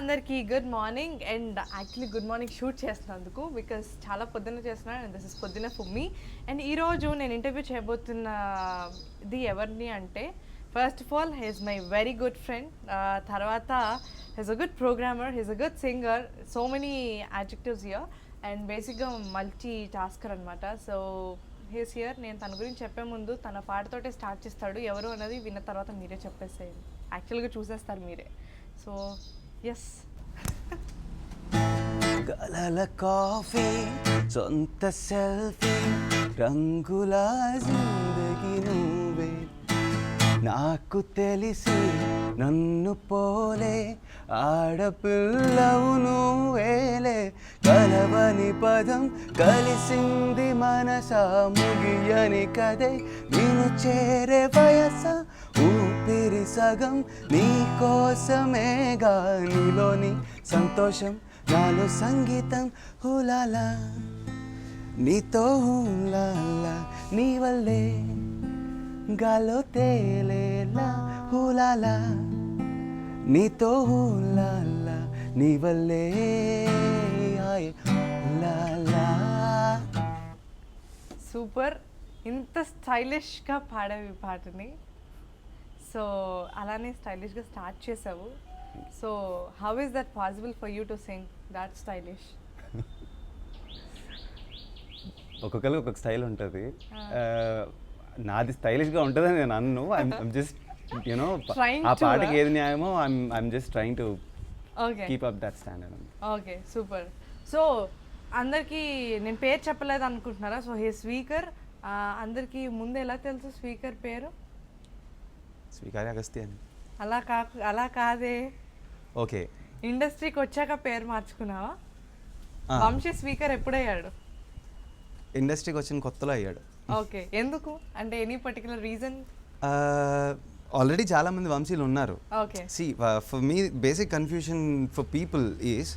అందరికీ good morning and actually good morning shoot చేస్తున్నందుకు because చాలా పొద్దున్న చేస్తున్నాను అండ్ దిస్ ఇస్ పొద్దున్న ఫర్ మీ. అండ్ ఈరోజు నేను ఇంటర్వ్యూ చేయబోతున్నది ఎవరిని అంటే first of all he's my very good friend, తర్వాత he's a good programmer, he's a good singer, so many adjectives here and బేసిక్గా మల్టీ టాస్కర్ అనమాట. So he's here. నేను తన గురించి చెప్పే ముందు తన పాటతోటే స్టార్ట్ చేస్తాడు. ఎవరు అన్నది విన్న తర్వాత మీరే చెప్పేసేయండి, యాక్చువల్గా చూసేస్తారు మీరే. So yes. గలల కాఫీ సొంత సెల్ఫీ రంగుల జిందగీ నువ్వే, నాకు తెలిసి నన్ను పోలే ఆడపిల్లవు నువ్వేలే, కలవని పదం కలిసింది మనసా ముగియని కదే, నేను చేరే వయస ఊపిరి సగం నీ కోసమేగా, నీలోని సంతోషం నాలో సంగీతం హులాలా, నీతో హులాలా, నీ వల్లే గాలో తేలేలా హులాలా, నీతో హులాలా, నీ వల్లే హులాలా. సూపర్. ఇంత స్టైలిష్గా పాడావు ఈ పాటని. సో అలానే స్టైలిష్గా స్టార్ట్ చేసావు. So how is that possible for you to sing that stylish? ఒక్కొక్కరికి ఒక్కొక్క స్టైల్ ఉంటుంది. నాది స్టైలిష్గా ఉంటుందని నేను అన్ను. ఐమ్ జస్ట్ యునో ఆ పాటకి ఏది న్యాయమో I'm just trying to keep up that standard. Okay super. So అందరికీ నేను పేరు చెప్పలేదు అనుకుంటున్నారా? So he speaker. అందరికీ ముందు ఎలా తెలుసు స్పీకర్ పేరు? స్వీకారి అగస్త్య అని. అలా కాదే. ఓకే. ఇండస్ట్రీకి వచ్చాక పేరు మార్చుకున్నావా? వంశీ స్పీకర్ ఎప్పుడయ్యాడు? ఇండస్ట్రీకి వచ్చిన కొత్తలో అయ్యాడు. ఓకే. ఎందుకు అంటే ఎనీ పర్టికులర్ రీజన్? ఆల్రెడీ చాలా మంది వంశీలు ఉన్నారు. Okay. See for me basic confusion for people is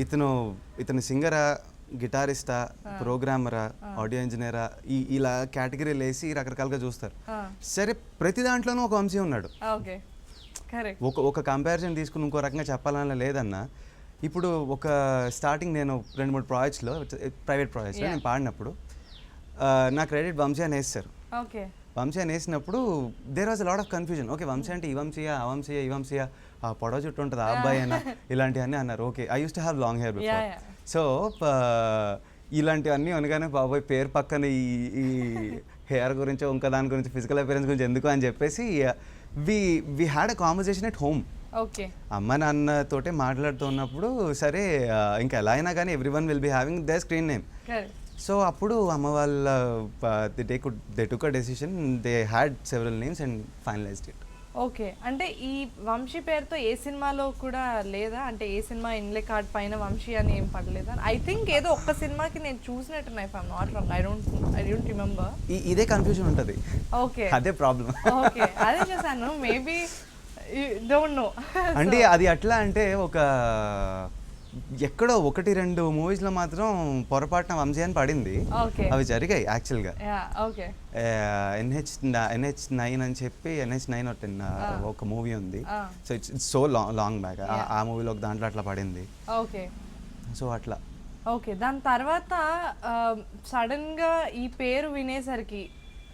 ఇతను సింగరా, గిటారిస్టా, ప్రోగ్రామరా, ఆడియో ఇంజనీరా, ఇలా కేటగిరీలు వేసి రకరకాలుగా చూస్తారు. సరే, ప్రతి దాంట్లోనూ ఒక వంశీ ఉన్నాడు. Okay correct. ఒక కంపారిజన్ తీసుకుని ఇంకో రకంగా చెప్పాలన్నా లేదన్నా, ఇప్పుడు ఒక స్టార్టింగ్ నేను 2-3 ప్రాజెక్ట్స్లో, ప్రైవేట్ ప్రాజెక్ట్స్లో నేను పాడినప్పుడు నా క్రెడిట్ వంశీ అని వేస్తారు. ఓకే. వంశీ అని వేసినప్పుడు there was a lot of confusion. Okay, Vamshi అంటే ఈ వంశీయా, ఆ వంశీయా, ఈ వంశీయా, ఆ పొడవ చుట్టూ ఉంటుంది, ఆ అబ్బాయి అయినా, ఇలాంటివన్నీ అన్నారు. Okay, I use to have long hair before. So ఇలాంటివన్నీ అనగానే బాబాయ్ పేరు పక్కన ఈ హెయిర్ గురించో ఇంకా దాని గురించి ఫిజికల్ అపియరెన్స్ గురించి ఎందుకు అని చెప్పేసి we had a conversation at home. Okay. అమ్మ నాన్నతోటే మాట్లాడుతున్నప్పుడు సరే ఇంకా ఎలా అయినా కానీ everyone will be having the screen name. So అప్పుడు అమ్మ వాళ్ళ they took a decision, they had several names and finalised it. Okay. అంటే ఈ వంశీ పేరుతో ఏ సినిమాలో కూడా లేదా? అంటే ఏ సినిమా ఇన్లే కార్డ్ పైన వంశీ అని ఏం పడలేదా? ఐ థింక్ ఏదో ఒక్క సినిమాకి నేను చూసినట్టున్నా, if I'm not wrong. I don't remember. ఇదే కన్ఫ్యూజన్ ఉంటుంది. ఓకే, అదే ప్రాబ్లం. ఓకే, అదే చూసాను. Maybe don't know. అంటే అది అట్లా అంటే ఒక ఎక్కడో 1-2 మూవీస్లో మాత్రం పొరపాటున వంశీ అని పడింది. అవి జరిగాయి యాక్చువల్గా. NH9 అని చెప్పి NH9 or 10 ఒక మూవీ ఉంది. So it's so long back. ఆ మూవీలో ఒక దాంట్లో అట్లా పడింది. ఓకే. సో అట్లా. ఓకే. దాని తర్వాత సడన్గా ఈ పేరు వినేసరికి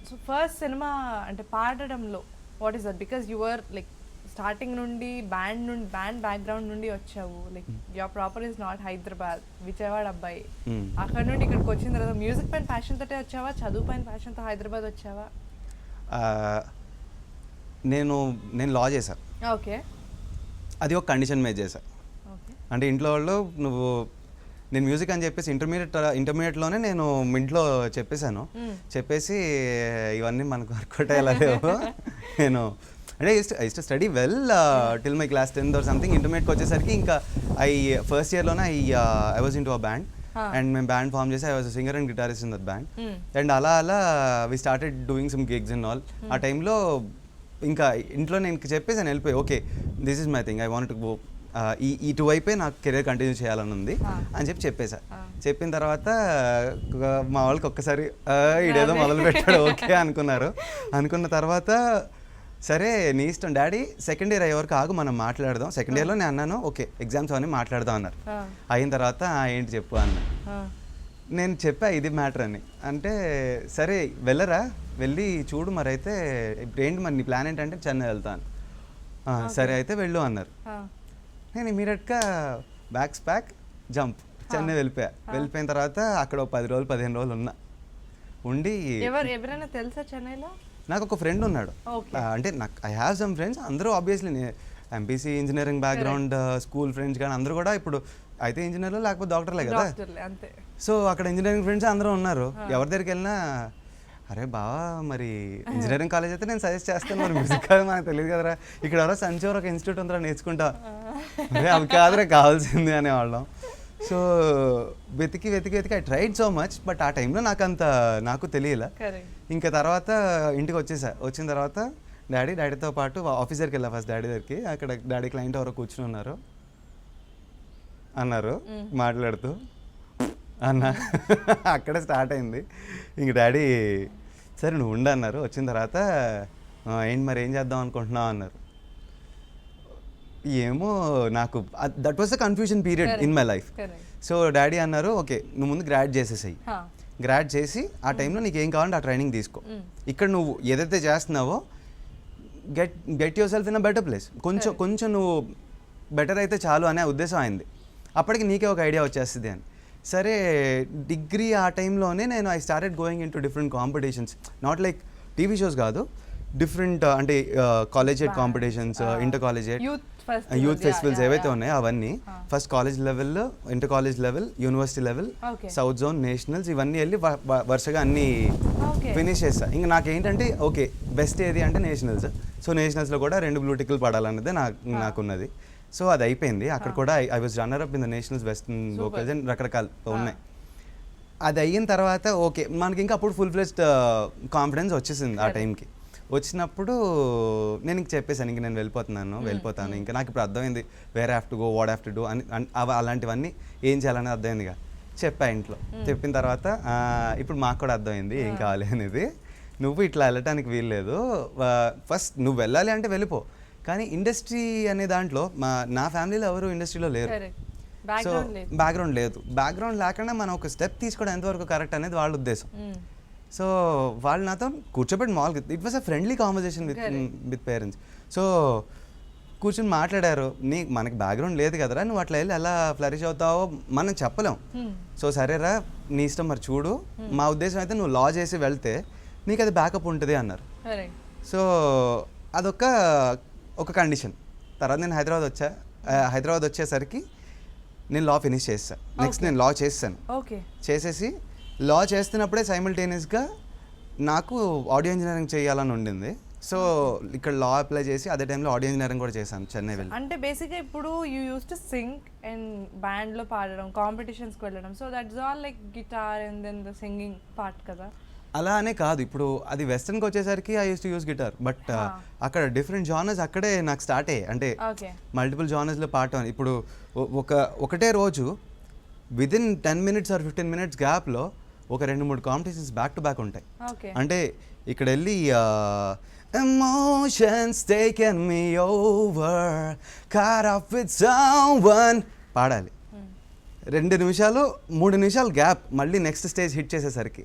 సో ఫస్ట్ సినిమా అంటే పాడడంలో what is that? Because you are like starting నుండి బ్యాండ్ బ్యాక్గ్రౌండ్ నుండి వచ్చావు. Like your proper is not Hyderabad, Vijayawada అబ్బాయి. అక్కడ నుండి ఇక్కడికి వచ్చిన తర్వాత మ్యూజిక్ పైన ప్యాషన్ తోటే వచ్చావా, చదువు పైన ప్యాషన్తో హైదరాబాద్ వచ్చావా? నేను లా చేశాను. ఓకే. అది ఒక కండిషన్ మీద చేశా. అంటే ఇంట్లో వాళ్ళు నేను మ్యూజిక్ అని చెప్పేసి ఇంటర్మీడియట్లోనే నేను ఇంట్లో చెప్పేసి ఇవన్నీ మనకు వర్కౌట్ అయ్యేలాగేవో నేను అంటే I to study well till my class 10th or something. ఇంటర్మీడియట్కి వచ్చేసరికి ఇంకా ఫస్ట్ ఇయర్లోనే I was in to a band and మేము బ్యాండ్ ఫామ్ చేసి I was singer and guitarist in that band. And అలా we started doing some gigs and all. ఆ టైంలో ఇంకా ఇంట్లో నేను చెప్పేసి వెళ్ళిపోయి, okay this is my thing, I want to go ఇటువైపే నాకు కెరీర్ కంటిన్యూ చేయాలని ఉంది అని చెప్పేసా. చెప్పిన తర్వాత మా వాళ్ళకి ఒక్కసారి ఇదేదో మొదలు పెట్టాడు ఓకే అనుకున్నారు. అనుకున్న తర్వాత సరే నీ ఇష్టం డాడీ, సెకండ్ ఇయర్ అయ్యే వరకు ఆగు, మనం మాట్లాడదాం. సెకండ్ ఇయర్లో నేను అన్నాను ఓకే ఎగ్జామ్స్ అవన్నీ మాట్లాడదాం అన్నారు. అయిన తర్వాత ఏంటి చెప్పు అన్న. నేను చెప్పా ఇది మ్యాటర్ అని. అంటే సరే వెళ్ళరా, వెళ్ళి చూడు మరి అయితే ఏంటి మరి నీ ప్లాన్ ఏంటంటే చెన్నై వెళ్తాను. సరే అయితే వెళ్ళు అన్నారు. నేను ఇమీడియట్గా బ్యాగ్స్ ప్యాక్ జంప్ చెన్నై వెళ్ళిపోయిన తర్వాత అక్కడ 10 రోజులు 15 రోజులు ఉండి. ఎవరైనా తెలుసా చెన్నైలో? నాకు ఒక ఫ్రెండ్ ఉన్నాడు. అంటే నాకు ఐ హ్యావ్ సమ్ ఫ్రెండ్స్. అందరూ obviously MPC engineering background school friends కానీ అందరూ కూడా ఇప్పుడు అయితే ఇంజనీర్లు లేకపోతే డాక్టర్లే కదా. సో అక్కడ ఇంజనీరింగ్ ఫ్రెండ్స్ అందరూ ఉన్నారు. ఎవరి దగ్గరికి వెళ్ళినా అరే బావా మరి ఇంజనీరింగ్ కాలేజ్ అయితే నేను సజెస్ట్ చేస్తాను, మరి మ్యూజిక్ కాదు మనకు తెలియదు కదరా, ఇక్కడ ఎవరో సంచోర్ ఒక ఇన్స్టిట్యూట్ ఉందిరా నేర్చుకుంటా, అరే అవి కాదురా కావాల్సింది అనేవాళ్ళం. సో వెతికి I tried so much, but ఆ టైంలో నాకు తెలియలే. ఇంకా తర్వాత ఇంటికి వచ్చిన తర్వాత డాడీతో పాటు ఆఫీస్ దగ్గరికి వెళ్ళా. ఫస్ట్ డాడీ దగ్గరికి, అక్కడ డాడీ క్లయింట్ ఎవరో కూర్చుని అన్నారు మాట్లాడుతూ అక్కడే స్టార్ట్ అయింది. ఇంక డాడీ సరే నువ్వు ఉండు అన్నారు. వచ్చిన తర్వాత ఏంటి మరి ఏం చేద్దాం అనుకుంటున్నావు అన్నారు. ఏమో నాకు that was the confusion period in my life. So daddy అన్నారు ఓకే నువ్వు ముందు గ్రాడ్ చేసేసాయి, గ్రాడ్ చేసి ఆ టైంలో నీకు ఏం కావాలంటే ఆ ట్రైనింగ్ తీసుకో, ఇక్కడ నువ్వు ఏదైతే చేస్తున్నావో get your self in a better place, కొంచెం నువ్వు బెటర్ అయితే చాలు అనే ఉద్దేశం అయింది. అప్పటికి నీకే ఒక ఐడియా వచ్చేస్తుంది అని. సరే డిగ్రీ ఆ టైంలోనే నేను I started going in to different competitions, not like TV shows కాదు, డిఫరెంట్ అంటే collegiate competitions, inter collegiate youth festivals ఏవైతే ఉన్నాయో అవన్నీ ఫస్ట్ కాలేజ్ లెవెల్లో, inter college level, university level, south zone, nationals ఇవన్నీ వెళ్ళి వరుసగా అన్నీ ఫినిష్ చేస్తా. ఇంకా నాకేంటంటే ఓకే బెస్ట్ ఏది అంటే నేషనల్స్. సో నేషనల్స్లో కూడా 2 బ్లూ టిక్లు పడాలన్నదే నాకున్నది. సో అది అయిపోయింది. అక్కడ కూడా I was runner up in the nationals western vocals and రకరకాలు ఉన్నాయి. అది అయిన తర్వాత ఓకే మనకి ఇంకా అప్పుడు ఫుల్ ఫ్లెజ్డ్ కాన్ఫిడెన్స్ వచ్చేసింది. ఆ టైంకి వచ్చినప్పుడు నేను ఇంక చెప్పేసాను ఇంక నేను వెళ్ళిపోతాను ఇంకా నాకు ఇప్పుడు అర్థమైంది where have to go, what have to do అని అలాంటివన్నీ ఏం చేయాలని అర్థమైందిగా. చెప్పా ఇంట్లో. చెప్పిన తర్వాత ఇప్పుడు మాకు కూడా అర్థమైంది ఏం కావాలి అనేది. నువ్వు ఇట్లా వెళ్ళటానికి వీల్లేదు, ఫస్ట్ నువ్వు వెళ్ళాలి అంటే వెళ్ళిపో, కానీ ఇండస్ట్రీ అనే దాంట్లో నా ఫ్యామిలీలో ఎవరు ఇండస్ట్రీలో లేరు. సో బ్యాక్గ్రౌండ్ లేదు. బ్యాక్గ్రౌండ్ లేకుండా మనం ఒక స్టెప్ తీసుకోవడం ఎంతవరకు కరెక్ట్ అనేది వాళ్ళ ఉద్దేశం. సో వాళ్ళు నాతో కూర్చోబెట్టి మామూలుగా it was a friendly conversation with parents. So కూర్చొని మాట్లాడారు, మనకి బ్యాక్గ్రౌండ్ లేదు కదరా, నువ్వు అట్లా వెళ్ళి ఎలా ఫ్లరిష్ అవుతావో మనం చెప్పలేం. సో సరేరా నీ ఇష్టం మరి చూడు, మా ఉద్దేశం అయితే నువ్వు లా చేసి వెళ్తే నీకు అది బ్యాకప్ ఉంటుంది అన్నారు. సో అదొక కండిషన్. తర్వాత నేను హైదరాబాద్ వచ్చేసరికి నేను లా ఫినిష్ చేస్తాను. నెక్స్ట్ నేను లా చేసేసి లా చేస్తున్నప్పుడే సైమల్టేనియస్గా నాకు ఆడియో ఇంజనీరింగ్ చేయాలని ఉండింది. సో ఇక్కడ లా అప్లై చేసి అదే టైంలో ఆడియో ఇంజనీరింగ్ కూడా చేశాను చెన్నై వెళ్ళి. అంటే బేసిక్గా ఇప్పుడు you use to sing and బ్యాండ్లో పాడడం, కాంపిటీషన్స్కి వెళ్ళడం, so that's all like guitar and then the singing part కదా. అలా అనే కాదు, ఇప్పుడు అది వెస్టర్న్కి వచ్చేసరికి I use to use guitar, but అక్కడ డిఫరెంట్ జానర్స్ అక్కడే నాకు స్టార్ట్ అయ్యాయి. అంటే మల్టిపుల్ జానర్స్లో పాడటం. ఇప్పుడు ఒకటే రోజు విదిన్ 10 minutes ఆర్ 15 minutes గ్యాప్లో ఒక 2-3 కాంపిటీషన్స్ బ్యాక్ టు బ్యాక్ ఉంటాయి. అంటే ఇక్కడ వెళ్ళి emotions taken me over caught off with someone పాడాలి. 2 నిమిషాలు 3 నిమిషాలు గ్యాప్, మళ్ళీ నెక్స్ట్ స్టేజ్ హిట్ చేసేసరికి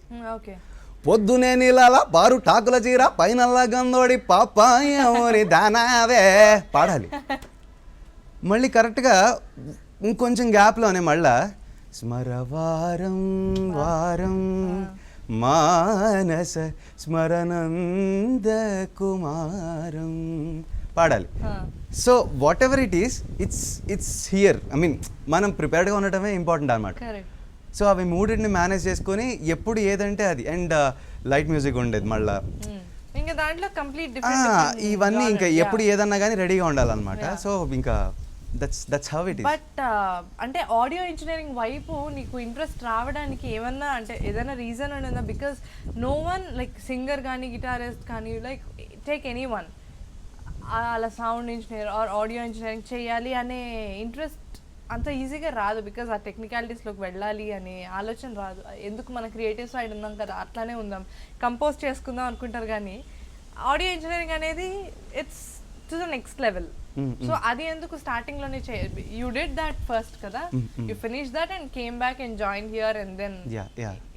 పొద్దునే నీళ్ళ బారు టాకుల చీర పైనల్లా గందోడి పాపాయరి దానావే పాడాలి. మళ్ళీ కరెక్ట్గా ఇంకొంచెం గ్యాప్లోనే మళ్ళా స్మరవారం వారం మానస స్మరణంద కుమారం పాడాలి. So what ever it is it's here. I mean మనం ప్రిపేర్డ్గా ఉండటమే ఇంపార్టెంట్ అన్నమాట. సో అవి మూడింటిని మేనేజ్ చేసుకొని ఎప్పుడు ఏదంటే అది. అండ్ లైట్ మ్యూజిక్ ఉండేది మళ్ళీ ఇంకా దాంట్లో కంప్లీట్ ఇవన్నీ ఇంకా ఎప్పుడు ఏదన్నా కానీ రెడీగా ఉండాలన్నమాట. సో ఇంకా that's how it is. But అంటే ఆడియో ఇంజనీరింగ్ వైపు నీకు ఇంట్రెస్ట్ రావడానికి ఏమన్నా అంటే ఏదైనా రీజన్ ఉందా? Because no one like singer కానీ గిటారిస్ట్ కానీ లైక్ టేక్ ఎనీ వన్ అలా sound engineer or audio engineering చేయాలి అనే ఇంట్రెస్ట్ అంత ఈజీగా రాదు. బికాజ్ ఆ టెక్నికాలిటీస్లోకి వెళ్ళాలి అనే ఆలోచన రాదు. ఎందుకు మన క్రియేటివ్ సైడ్ ఉన్నాం కదా, అట్లానే ఉందాం, కంపోజ్ చేసుకుందాం అనుకుంటారు. కానీ ఆడియో ఇంజనీరింగ్ అనేది it's to the next level. So అది ఎందుకు స్టార్టింగ్ లోనే యూ డిడ్ దట్ ఫస్ట్ కదా, you finish that and came back and join here and then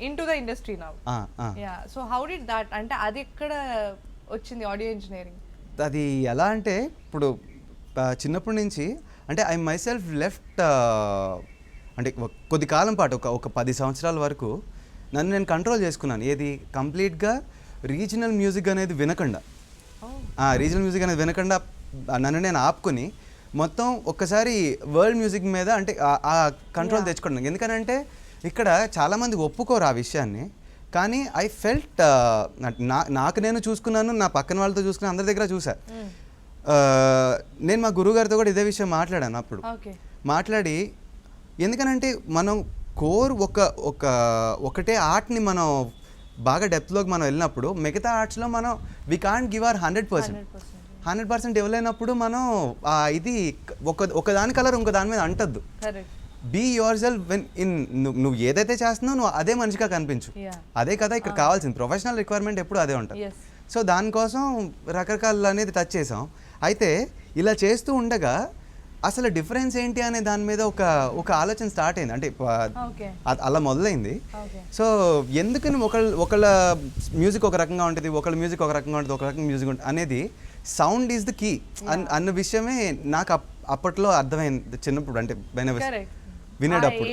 into the industry now. Yeah, so how did that, అంటే అది ఎక్కడ వచ్చింది audio engineering? అది ఎలా అంటే ఇప్పుడు చిన్నప్పటి నుంచి అంటే ఐ మై సెల్ఫ్ లెఫ్ట్ అంటే కొద్ది కాలం పాటు ఒక 10 సంవత్సరాల వరకు నన్ను నేను కంట్రోల్ చేసుకున్నాను. ఏది కంప్లీట్గా రీజనల్ మ్యూజిక్ అనేది వినకుండా, రీజనల్ మ్యూజిక్ అనేది వినకుండా నన్ను నేను ఆపుకొని మొత్తం ఒక్కసారి వరల్డ్ మ్యూజిక్ మీద అంటే ఆ కంట్రోల్ తెచ్చుకున్నాను. ఎందుకనంటే ఇక్కడ చాలామంది ఒప్పుకోరు ఆ విషయాన్ని, కానీ ఐ ఫెల్ట్ నాకు నేను చూసుకున్నాను, నా పక్కన వాళ్ళతో చూసుకున్నాను, అందరి దగ్గర చూసా. నేను మా గురువుగారితో కూడా ఇదే విషయం మాట్లాడాను అప్పుడు. మాట్లాడి ఎందుకనంటే మనం కోర్ ఒకటే ఆర్ట్ని మనం బాగా డెప్త్లోకి మనం వెళ్ళినప్పుడు మిగతా ఆర్ట్స్లో మనం వి కాంట్ గివ్ అవర్ 100% ఇవ్వలేనప్పుడు మనం ఇది ఒక దాని కలర్ ఇంకో దాని మీద అంటద్దు. Be yourself when in నువ్వు ఏదైతే చేస్తున్నావు నువ్వు అదే మనిషిగా కనిపించు. అదే కదా ఇక్కడ కావాల్సింది. ప్రొఫెషనల్ రిక్వైర్మెంట్ ఎప్పుడు అదే ఉంటుంది. సో దానికోసం రకరకాల అనేది టచ్ చేసాం. అయితే ఇలా చేస్తూ ఉండగా అసలు డిఫరెన్స్ ఏంటి అనే దాని మీద ఒక ఆలోచన స్టార్ట్ అయింది. అంటే అలా మొదలైంది. సో ఎందుకని ఒకళ్ళ మ్యూజిక్ ఒక రకంగా ఉంటుంది, ఒకళ్ళ మ్యూజిక్ ఒక రకంగా ఉంటుంది, ఒక రకంగా మ్యూజిక్ ఉంటుంది అనేది సౌండ్ ఈజ్ ద కీ అన్న విషయమే నాకు అప్పట్లో అర్థమైంది చిన్నప్పుడు. అంటే వినేటప్పుడు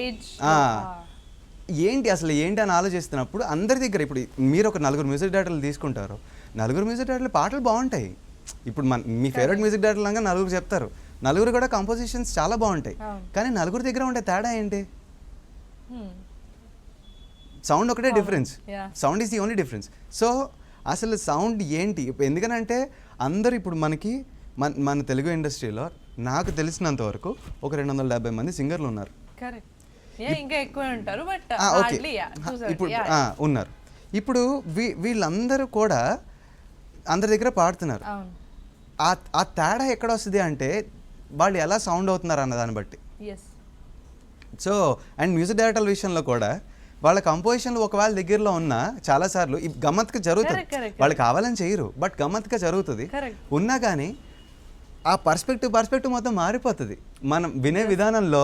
ఏంటి అని ఆలోచిస్తున్నప్పుడు అందరి దగ్గర ఇప్పుడు మీరు ఒక 4 మ్యూజిక్ డైరెక్టర్లు తీసుకుంటారు, 4 మ్యూజిక్ డైరెక్టర్లు పాటలు బాగుంటాయి. ఇప్పుడు మీ ఫేవరెట్ మ్యూజిక్ డైరెక్టర్ లాగా 4 చెప్తారు, 4 కూడా కంపోజిషన్స్ చాలా బాగుంటాయి. కానీ 4 దగ్గర ఉండే తేడా ఏంటి? సౌండ్ ఒకటే difference. Sound is the only difference. So అసలు సౌండ్ ఏంటి? ఎందుకనంటే అందరూ ఇప్పుడు మన తెలుగు ఇండస్ట్రీలో నాకు తెలిసినంత వరకు ఒక 270 మంది సింగర్లు ఉన్నారు. ఇప్పుడు ఉన్నారు. ఇప్పుడు వీళ్ళందరూ కూడా అందరి దగ్గర పాడుతున్నారు. ఆ తేడా ఎక్కడ వస్తుంది అంటే వాళ్ళు ఎలా సౌండ్ అవుతున్నారు అన్న దాన్ని బట్టి. సో అండ్ మ్యూజిక్ డైరెక్టర్ విషయంలో కూడా వాళ్ళ కంపోజిషన్లు ఒకవేళ దగ్గరలో ఉన్నా చాలాసార్లు గమ్మత్తుగా జరుగుతుంది. వాళ్ళు కావాలని చేయరు, బట్ గమ్మత్తుగా జరుగుతుంది. ఉన్నా కానీ ఆ పర్స్పెక్టివ్ మొత్తం మారిపోతుంది. మనం వినే విధానంలో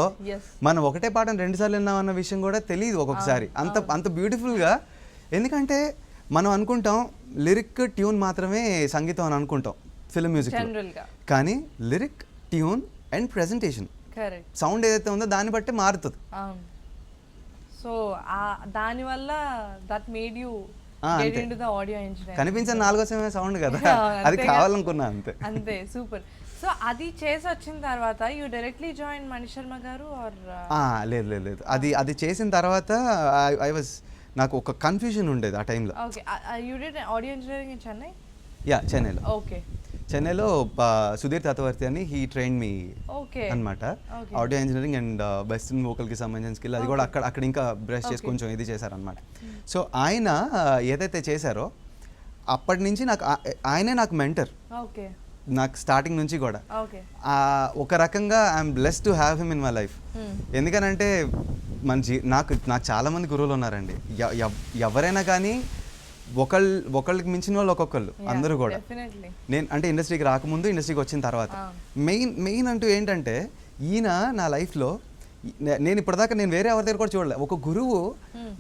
మనం ఒకటే పాటను 2 సార్లు విన్నాం అన్న విషయం కూడా తెలియదు ఒక్కొక్కసారి. అంత బ్యూటిఫుల్గా. ఎందుకంటే మనం అనుకుంటాం లిరిక్ ట్యూన్ మాత్రమే సంగీతం అని అనుకుంటాం ఫిల్మ్ మ్యూజిక్, కానీ lyric tune and presentation sound ఏదైతే ఉందో దాన్ని బట్టి మారుతుంది. సో దాని వల్ల that made you get into the audio engineering. కనిపించిన 4వ సౌండ్ కదా, అది కావాలనుకున్నా అంతే. సూపర్. సో అది చేసి వచ్చిన తర్వాత you directly join Mani Sharma గారు ఆర్? లేదు, అది చేసిన తర్వాత ఐ వాజ్ నాకు ఒక కన్ఫ్యూజన్ ఉండేది ఆ టైంలో. Okay, you did audio engineering in Chennai? చెన్నైలో. ఓకే, చెన్నైలో సుధీర్ తత్వర్తి అని హీ ట్రైన్ మీ అన్నమాట. ఆడియో ఇంజనీరింగ్ అండ్ వెస్టర్న్ వోకల్కి సంబంధించిన స్కిల్ అది కూడా అక్కడ ఇంకా బ్రష్ చేసి కొంచెం ఇది చేశారనమాట. సో ఆయన ఏదైతే చేశారో అప్పటి నుంచి ఆయనే నాకు మెంటర్. నాకు స్టార్టింగ్ నుంచి కూడా ఒక రకంగా I'm blessed to have him in my life. ఎందుకనంటే నాకు చాలా మంది గురువులు ఉన్నారండి. ఎవరైనా కానీ ఒకళ్ళకి మించిన వాళ్ళు ఒక్కొక్కళ్ళు, అందరూ కూడా. నేను అంటే ఇండస్ట్రీకి రాకముందు, ఇండస్ట్రీకి వచ్చిన తర్వాత మెయిన్ అంటూ ఏంటంటే ఈయన నా లైఫ్లో నేను ఇప్పటిదాకా నేను వేరే ఎవరి దగ్గర కూడా చూడలేదు. ఒక గురువు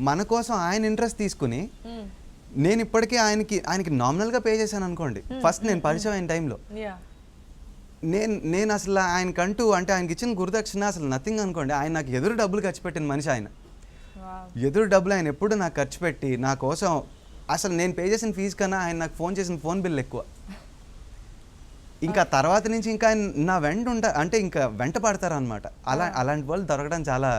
మన కోసం ఆయన ఇంట్రెస్ట్ తీసుకుని నేను ఇప్పటికీ ఆయనకి నామినల్గా పే చేశాను అనుకోండి. ఫస్ట్ నేను పరిచయం అయిన టైంలో నేను అసలు ఆయనకంటూ అంటే ఆయనకి ఇచ్చిన గురుదక్షిణ అసలు నథింగ్ అనుకోండి. ఆయన నాకు ఎదురు డబ్బులు ఖర్చు పెట్టిన మనిషి. ఆయన ఎదురు డబ్బులు ఆయన ఎప్పుడు నాకు ఖర్చు పెట్టి నా కోసం అసలు నేను పే చేసిన ఫీజు కన్నా ఆయన నాకు ఫోన్ చేసిన ఫోన్ బిల్ ఎక్కువ. ఇంకా తర్వాత నుంచి ఇంకా నా అంటే ఇంకా వెంట పడతారు అనమాట. అలాంటి వాళ్ళు దొరకడం చాలా.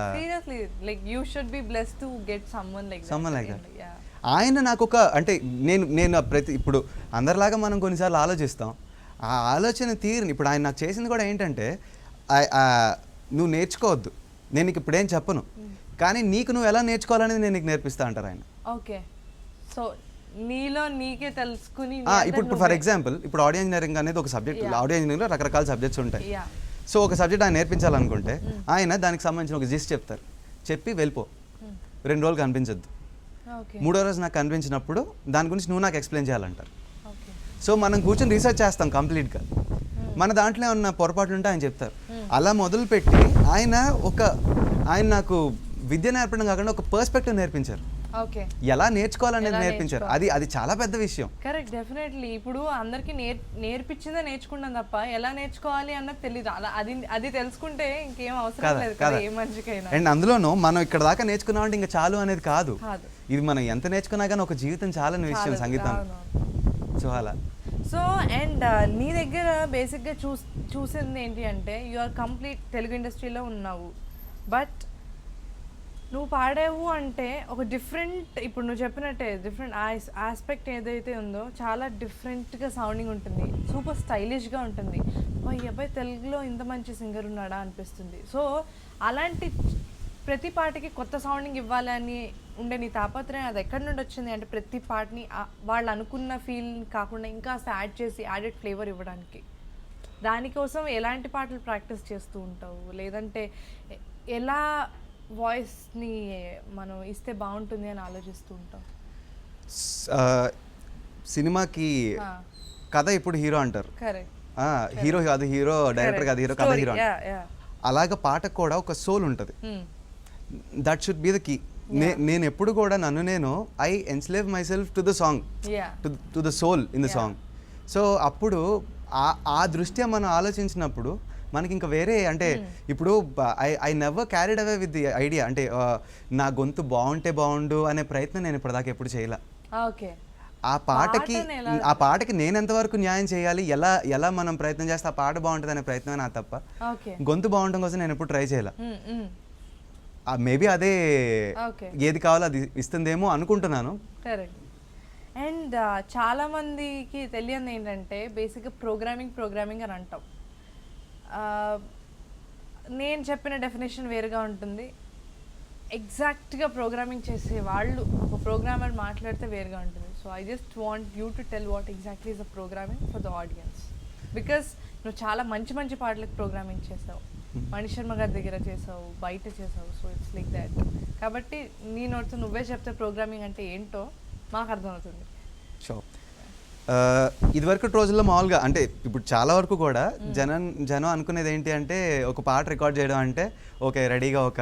ఆయన నాకు అంటే నేను ఇప్పుడు అందరిలాగా మనం కొన్నిసార్లు ఆలోచిస్తాం. ఆ ఆలోచన తీరుని ఇప్పుడు ఆయన నాకు చేసింది కూడా ఏంటంటే నువ్వు నేర్చుకోవద్దు, నేను నీకు ఇప్పుడేం చెప్పను, కానీ నువ్వు ఎలా నేర్చుకోవాలనేది నేను నీకు నేర్పిస్తా అంటారు ఆయన. ఓకే, సో నీలో నీకే తెలుసుకుని ఇప్పుడు ఫర్ ఎగ్జాంపుల్ ఇప్పుడు ఆడియో ఇంజనీరింగ్ అనేది ఒక సబ్జెక్ట్. ఆడియో ఇంజనీరింగ్లో రకరకాల సబ్జెక్ట్స్ ఉంటాయి. సో ఒక సబ్జెక్ట్ ఆయన నేర్పించాలనుకుంటే ఆయన దానికి సంబంధించిన ఒక జిస్ట్ చెప్తారు, చెప్పి వెళ్ళిపో, 2 రోజులు కనిపించద్దు, 3వ రోజు నాకు కనిపించినప్పుడు దాని గురించి నువ్వు నాకు ఎక్స్ప్లెయిన్ చేయాలంటారు. సో మనం కూర్చొని రీసెర్చ్ చేస్తాం కంప్లీట్గా. మన దాంట్లో ఏమన్నా పొరపాట్లు ఉంటే ఆయన చెప్తారు. అలా మొదలుపెట్టి ఆయన నాకు విద్య నేర్పడం కాకుండా ఒక పర్స్పెక్టివ్ నేర్పించారు. ఓకే, ఎలా నేర్చుకోవాలనేది నేర్పించారు. అది చాలా పెద్ద విషయం. Correct, definitely. ఇప్పుడు అందరికి నేర్పించిందే నేర్చుకుంటాం తప్ప ఎలా నేర్చుకోవాలి అన్నది తెలియదు. అలా అది తెలుసుకుంటే ఇంకేం అవసరం లేదు కదా ఏ మనిషికైనా. అండ్ అందులోనూ మనం ఇక్కడ దాకా నేర్చుకున్నామంటే ఇంకా చాలు అనేది కాదు. ఇది మనం ఎంత నేర్చుకున్నా కానీ ఒక జీవితం చాలని విషయం సంగీతం. సో అలా. సో అండ్ నీ దగ్గర బేసిక్గా చూసింది ఏంటి అంటే యు ఆర్ కంప్లీట్ తెలుగు ఇండస్ట్రీలో ఉన్నావు, బట్ నువ్వు పాడావు అంటే ఒక డిఫరెంట్, ఇప్పుడు నువ్వు చెప్పినట్టే డిఫరెంట్ ఆస్పెక్ట్ ఏదైతే ఉందో చాలా డిఫరెంట్గా సౌండింగ్ ఉంటుంది, సూపర్ స్టైలిష్గా ఉంటుంది. ఈ అబ్బాయి తెలుగులో ఇంత మంచి సింగర్ ఉన్నాడా అనిపిస్తుంది. సో అలాంటి ప్రతి పాటకి కొత్త సౌండింగ్ ఇవ్వాలని ఉండే నీ తాపత్రయం అది ఎక్కడి నుండి వచ్చింది? అంటే ప్రతి పాటని వాళ్ళు అనుకున్న ఫీల్ కాకుండా ఇంకా యాడ్ చేసి యాడెడ్ ఫ్లేవర్ ఇవ్వడానికి దానికోసం ఎలాంటి పాటలు ప్రాక్టీస్ చేస్తూ ఉంటావు? లేదంటే ఎలా వాయిస్ని మనం ఇస్తే బాగుంటుంది అని ఆలోచిస్తూ ఉంటాం? సినిమాకి కథ ఇప్పుడు హీరో అంటారు. కరెక్ట్. హీరో కాదు హీరో, డైరెక్టర్ కాదు హీరో, కథ హీరో. అలాగ పాటకు కూడా ఒక సోల్ ఉంటుంది. That should be the key. నేను ఎప్పుడు కూడా నేను I enslave myself to the song, to the soul in the song. So అప్పుడు ఆ దృష్ట్యా మనం ఆలోచించినప్పుడు మనకి ఇంకా వేరే అంటే ఇప్పుడు I never carried away with the idea అంటే నా గొంతు బాగుంటే బాగుండు అనే ప్రయత్నం నేను ఇప్పటిదాకా ఎప్పుడు చేయలే. ఆ పాటకి నేను ఎంతవరకు న్యాయం చేయాలి, ఎలా మనం ప్రయత్నం చేస్తే ఆ పాట బాగుంటుంది అనే ప్రయత్నమే నా తప్ప గొంతు బాగుండడం కోసం నేను ఎప్పుడు ట్రై చేయలే. మేబీ అదే ఏది కావాలో అది ఇస్తుందేమో అనుకుంటున్నాను. అండ్ చాలా మందికి తెలియదు ఏంటంటే బేసిక్గా ప్రోగ్రామింగ్ అని అంటాం. నేను చెప్పిన డెఫినేషన్ వేరుగా ఉంటుంది, ఎగ్జాక్ట్గా ప్రోగ్రామింగ్ చేసే వాళ్ళు ఒక ప్రోగ్రామర్ మాట్లాడితే వేరుగా ఉంటుంది. So I just want you to tell what exactly is the programming for the audience, because నువ్వు చాలా మంచి పాటలకు ప్రోగ్రామింగ్ చేసావు, మణి శర్మ గారి దగ్గర చేసావు, బయట చేసావు. So it's like that. కాబట్టి నీ నోట్తో నువ్వే చెప్తే ప్రోగ్రామింగ్ అంటే ఏంటో మాకు అర్థమవుతుంది. షో ఇదివరకు రోజుల్లో మామూలుగా అంటే ఇప్పుడు చాలా వరకు కూడా జనం అనుకునేది ఏంటి అంటే ఒక పాట రికార్డ్ చేయడం అంటే ఓకే రెడీగా ఒక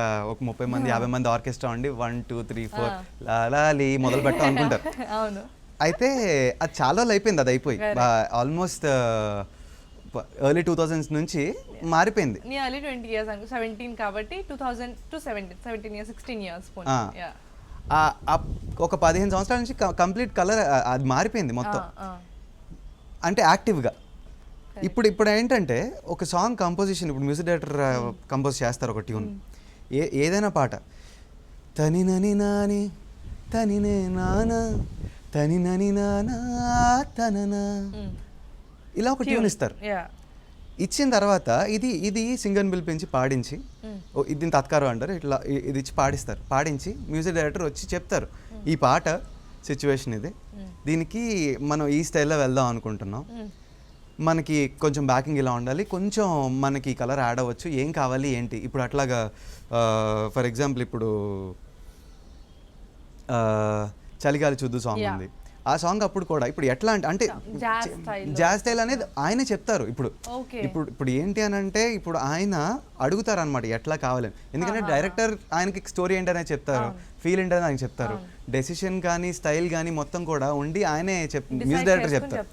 30 మంది 50 మంది ఆర్కెస్ట్రా ఉండి 1 2 3 4 లాలి మొదలు పెట్టాం అనుకుంటారు. అవును. అయితే అది చాలా రోజులు అయిపోయింది. అది అయిపోయి ఆల్మోస్ట్ ఎర్లీ 2000s నుంచి మారిపోయింది. ఎర్లీ 20 years 17 కాబట్టి 2000 to 17 years 16 years. ఒక 15 సంవత్సరాల నుంచి కంప్లీట్ కలర్ అది మారిపోయింది మొత్తం, అంటే యాక్టివ్గా. ఇప్పుడు ఏంటంటే ఒక సాంగ్ కంపోజిషన్, ఇప్పుడు మ్యూజిక్ డైరెక్టర్ కంపోజ్ చేస్తారు ఒక ట్యూన్, ఏదైనా పాట తని నని నాని తనినే నానా తని నని నానా తననా ఇలా ఒక ట్యూన్ ఇస్తారు. ఇచ్చిన తర్వాత ఇది సింగర్ని పిలిపించి పాడించి, దీన్ని తత్కారం అంటారు, ఇట్లా ఇది ఇచ్చి పాడిస్తారు. పాడించి మ్యూజిక్ డైరెక్టర్ వచ్చి చెప్తారు ఈ పాట సిచ్యువేషన్ ఇది, దీనికి మనం ఈ స్టైల్లో వెళ్దాం అనుకుంటున్నాం, మనకి కొంచెం బ్యాకింగ్ ఇలా ఉండాలి, కొంచెం మనకి కలర్ యాడ్ అవ్వచ్చు, ఏం కావాలి ఏంటి. ఇప్పుడు అట్లాగా ఫర్ ఎగ్జాంపుల్ ఇప్పుడు చలిగాలి చూద్దు సాంగ్ ఉంది, ఆ సాంగ్ అప్పుడు కూడా ఇప్పుడు ఎట్లా అంటే జాజ్ స్టైల్ అనేది ఆయనే చెప్తారు. ఇప్పుడు ఏంటి అని అంటే ఇప్పుడు ఆయన అడుగుతారు అనమాట ఎట్లా కావాలని, ఎందుకంటే డైరెక్టర్ ఆయనకి స్టోరీ ఏంటనే చెప్తారు, ఫీల్ ఏంటని ఆయనకి చెప్తారు, డెసిషన్ కానీ స్టైల్ కానీ మొత్తం కూడా ఉండి ఆయనే మ్యూజిక్ డైరెక్టర్ చెప్తారు.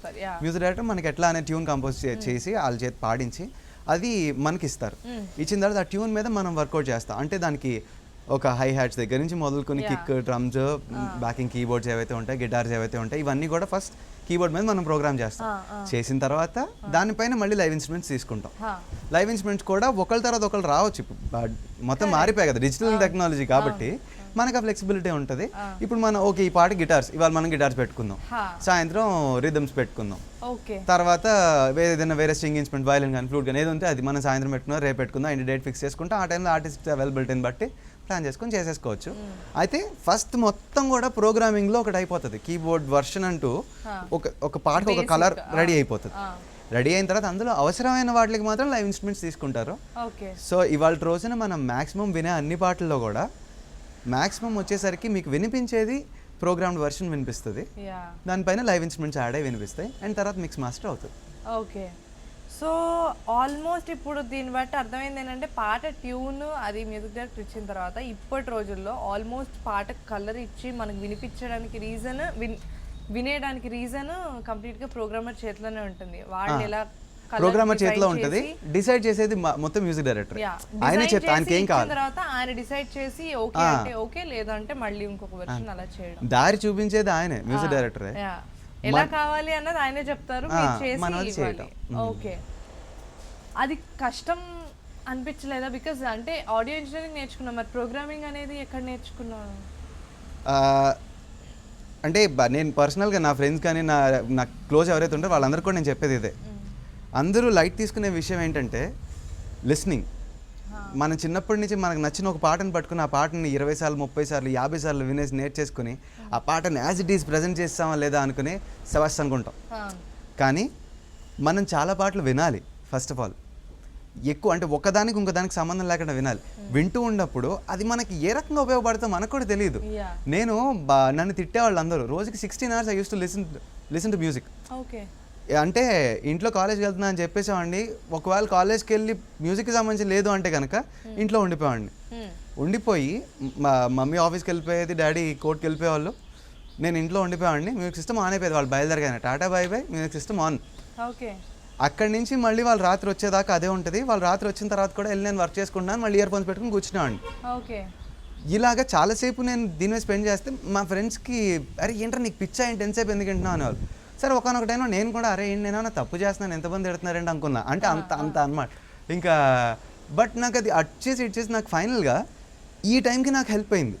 మ్యూజిక్ డైరెక్టర్ మనకి ఎట్లా అనే ట్యూన్ కంపోజ్ చేసి వాళ్ళ చేతి పాడించి అది మనకి ఇస్తారు. ఇచ్చిన తర్వాత ఆ ట్యూన్ మీద మనం వర్కౌట్ చేస్తాం. అంటే దానికి ఒక హై హ్యాట్స్ దగ్గర నుంచి మొదలుకొని కిక్, డ్రమ్స్, బ్యాకింగ్ కీబోర్డ్స్ ఏవైతే ఉంటాయి, గిటార్స్ ఏవైతే ఉంటాయి, ఇవన్నీ కూడా ఫస్ట్ కీబోర్డ్ మీద మనం ప్రోగ్రామ్ చేస్తాం. చేసిన తర్వాత దానిపైన మళ్ళీ లైవ్ ఇన్స్ట్రుమెంట్స్ తీసుకుంటాం. లైవ్ ఇన్స్ట్రుమెంట్స్ కూడా ఒకళ్ళ తర్వాత ఒకళ్ళు రావచ్చు. మొత్తం మారిపోయాయి కదా డిజిటల్ టెక్నాలజీ, కాబట్టి మనకు ఆ ఫ్లెక్సిబిలిటీ ఉంటుంది. ఇప్పుడు మనం ఓకే ఈ పాట గిటార్స్, ఇవాళ మనం గిటార్స్ పెట్టుకుందాం, సాయంత్రం రిథమ్స్ పెట్టుకుందాం, తర్వాత ఏదైనా వేరే స్ట్రింగ్ ఇన్స్ట్రుమెంట్ వయలిన్ కానీ ఫ్లూట్ కానీ ఏది ఉంటే అది మనం సాయంత్రం పెట్టుకుందాం, రేపు పెట్టుకుందాం, ఇంటి డేట్ ఫిక్స్ చేసుకుంటాం. ఆ టైంలో ఆర్టిస్ట్ అవైలబిలిటీని బట్టి ప్లాన్ చేసుకొని చేసేసుకోవచ్చు. అయితే ఫస్ట్ మొత్తం కూడా ప్రోగ్రామింగ్లో ఒకటి అయిపోతుంది, కీబోర్డ్ వర్షన్ అంటూ ఒక పాటకు ఒక కలర్ రెడీ అయిపోతుంది. రెడీ అయిన తర్వాత అందులో అవసరమైన వాటికి మాత్రం లైవ్ ఇన్స్ట్రుమెంట్స్ తీసుకుంటారు. సో ఇవాళ రోజున మనం మ్యాక్సిమం వినే అన్ని పాటల్లో కూడా మ్యాక్సిమం వచ్చేసరికి మీకు వినిపించేది ప్రోగ్రామ్డ్ వర్షన్ వినిపిస్తుంది, యా దానిపైన లైవ్ ఇన్స్ట్రుమెంట్స్ యాడ్ అయ్యి వినిపిస్తాయి, అండ్ తర్వాత మిక్స్ మాస్టర్ అవుతుంది. ఓకే. సో ఆల్మోస్ట్ ఇప్పుడు దీన్ని బట్టి అర్థమైంది ఏంటంటే పాట ట్యూన్ అది మ్యూజిక్ డైరెక్టర్ ఇచ్చిన తర్వాత ఇప్పటి రోజుల్లో ఆల్మోస్ట్ పాటకు కలర్ ఇచ్చి మనకు వినిపించడానికి రీజన్ వినేయడానికి రీజన్ కంప్లీట్గా ప్రోగ్రామర్ చేతిలోనే ఉంటుంది. వాళ్ళు ఎలా ప్రోగ్రామర్ చేతిలో ఉంటుంది, డిసైడ్ చేసేది మొత్తం మ్యూజిక్ డైరెక్టర్. ఆయన చెప్తా ఆయనకి ఏం కావాలి తర్వాత ఆయన డిసైడ్ చేసి ఓకే అంటే ఓకే, లేదంటే మళ్ళీ ఇంకొక వెర్షన్ అలా చేయడం. దారి చూపించేది ఆయనే, మ్యూజిక్ డైరెక్టరే. ఎలా కావాలి అన్నది ఆయనే చెప్తారు, మీరు చేసి ఇవ్వాలి. ఓకే. అది కష్టం అనిపించలేదా? బికాజ్ అంటే ఆడియో ఇంజనీరింగ్ నేర్చుకున్నాం, మరి ప్రోగ్రామింగ్ అనేది ఎక్కడ నేర్చుకున్నాను? అంటే నేను పర్సనల్గా నా ఫ్రెండ్స్ కానీ నా క్లోజ్ ఎవరైతే ఉంటారో వాళ్ళందరికీ కూడా నేను చెప్పేది ఇదే. అందరూ లైట్ తీసుకునే విషయం ఏంటంటే లిస్నింగ్. మనం చిన్నప్పటి నుంచి మనకు నచ్చిన ఒక పాటను పట్టుకుని ఆ పాటని 20 సార్లు 30 సార్లు 50 సార్లు వినేసి నేర్చేసుకుని ఆ పాటని యాజ్ ఇట్ ఈస్ ప్రజెంట్ చేస్తామా లేదా అనుకుని సవస్ అనుకుంటాం. కానీ మనం చాలా పాటలు వినాలి. ఫస్ట్ ఆఫ్ ఆల్ ఎక్కువ అంటే ఒకదానికి ఇంకోదానికి సంబంధం లేకుండా వినాలి. వింటూ ఉన్నప్పుడు అది మనకి ఏ రకంగా ఉపయోగపడుతుందో మనకు కూడా తెలియదు. నేను నన్ను తిట్టేవాళ్ళు అందరూ రోజుకి 16 hours I use to listen to music. Okay. అంటే ఇంట్లో కాలేజ్కి వెళ్తున్నా అని చెప్పేసామండి, ఒకవేళ కాలేజ్కి వెళ్ళి మ్యూజిక్కి సంబంధించి లేదు అంటే కనుక ఇంట్లో ఉండిపోయాడిని. ఉండిపోయి మా మమ్మీ ఆఫీస్కి వెళ్ళిపోయేది, డాడీ కోర్టుకి వెళ్ళిపోయేవాళ్ళు, నేను ఇంట్లో ఉండిపోయాడిని. మ్యూజిక్ సిస్టమ్ ఆన్ అయిపోయేది, వాళ్ళు బయలుదేరగానే టాటా bye bye music system on. Okay. అక్కడి నుంచి మళ్ళీ వాళ్ళు రాత్రి వచ్చేదాకా అదే ఉంటుంది. వాళ్ళు రాత్రి వచ్చిన తర్వాత కూడా వెళ్ళి నేను వర్క్ చేసుకుంటున్నాను, మళ్ళీ ఇయర్ ఫోన్స్ పెట్టుకుని కూర్చున్నాను. ఓకే. ఇలాగ చాలాసేపు నేను దీని మీద స్పెండ్ చేస్తే మా ఫ్రెండ్స్కి అరే ఏంట్రా నీకు పిచ్చా ఏంటి ఎంతసేపు ఎందుకు వింటున్నావు అనేవాళ్ళు. సరే ఒకనొక టైంలో నేను కూడా అరే ఏంటి నేనేమన్నా తప్పు చేస్తున్నాను, ఎంతమంది ఎడుతున్నారండి అనుకున్నా. అంటే అంత అనమాట ఇంకా. బట్ నాకు అది ఇచ్చేసి నాకు ఫైనల్గా ఈ టైంకి నాకు హెల్ప్ అయింది.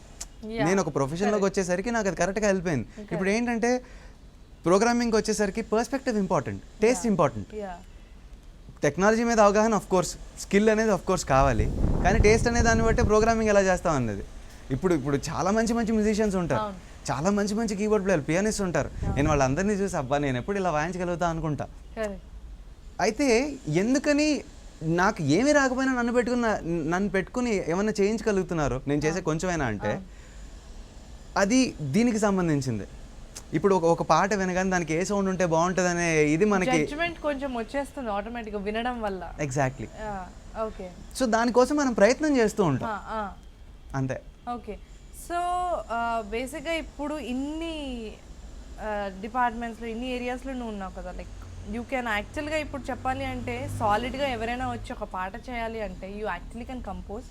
నేను ఒక ప్రొఫెషన్లోకి వచ్చేసరికి నాకు అది కరెక్ట్గా హెల్ప్ అయింది. ఇప్పుడు ఏంటంటే ప్రోగ్రామింగ్కి వచ్చేసరికి perspective important, taste important. Technology మీద అవగాహన ఆఫ్ కోర్స్, స్కిల్ అనేది ఆఫ్ కోర్స్ కావాలి, కానీ టేస్ట్ అనే దాన్ని బట్టి ప్రోగ్రామింగ్ ఎలా చేస్తాం అన్నది. ఇప్పుడు చాలా మంచి మ్యూజిషియన్స్ ఉంటారు, చాలా మంచి కీబోర్డ్ ప్లేయర్, పియానిస్ట్ ఉంటారు. నేను వాళ్ళందరినీ చూసి అబ్బా నేను ఎప్పుడు ఇలా వాయించగలుగుతా అనుకుంటా. అయితే ఎందుకని నాకు ఏమీ రాకపోయినా నన్ను పెట్టుకుని ఏమన్నా చేయించగలుగుతున్నారు నేను చేసే కొంచెమైనా అంటే అది దీనికి సంబంధించింది. ఇప్పుడు ఒక పాట వినగానే దానికి ఏ సౌండ్ ఉంటే బాగుంటుంది అనే ఇది మనకి జడ్జ్‌మెంట్ కొంచెం వచ్చేస్తుంది ఆటోమేటిక్గా వినడం వల్ల. ఎగ్జాక్ట్లీ. ఓకే. సో దానికోసం మనం ప్రయత్నం చేస్తూ ఉంటాం అంతే. ఓకే. సో బేసిక్గా ఇప్పుడు ఇన్ని డిపార్ట్మెంట్స్లో ఇన్ని ఏరియాస్లో నువ్వు ఉన్నావు కదా, లైక్ యూ క్యాన్ యాక్చువల్గా ఇప్పుడు చెప్పాలి అంటే సాలిడ్గా ఎవరైనా వచ్చి ఒక పాట చేయాలి అంటే యూ యాక్చువల్లీ కెన్ కంపోజ్.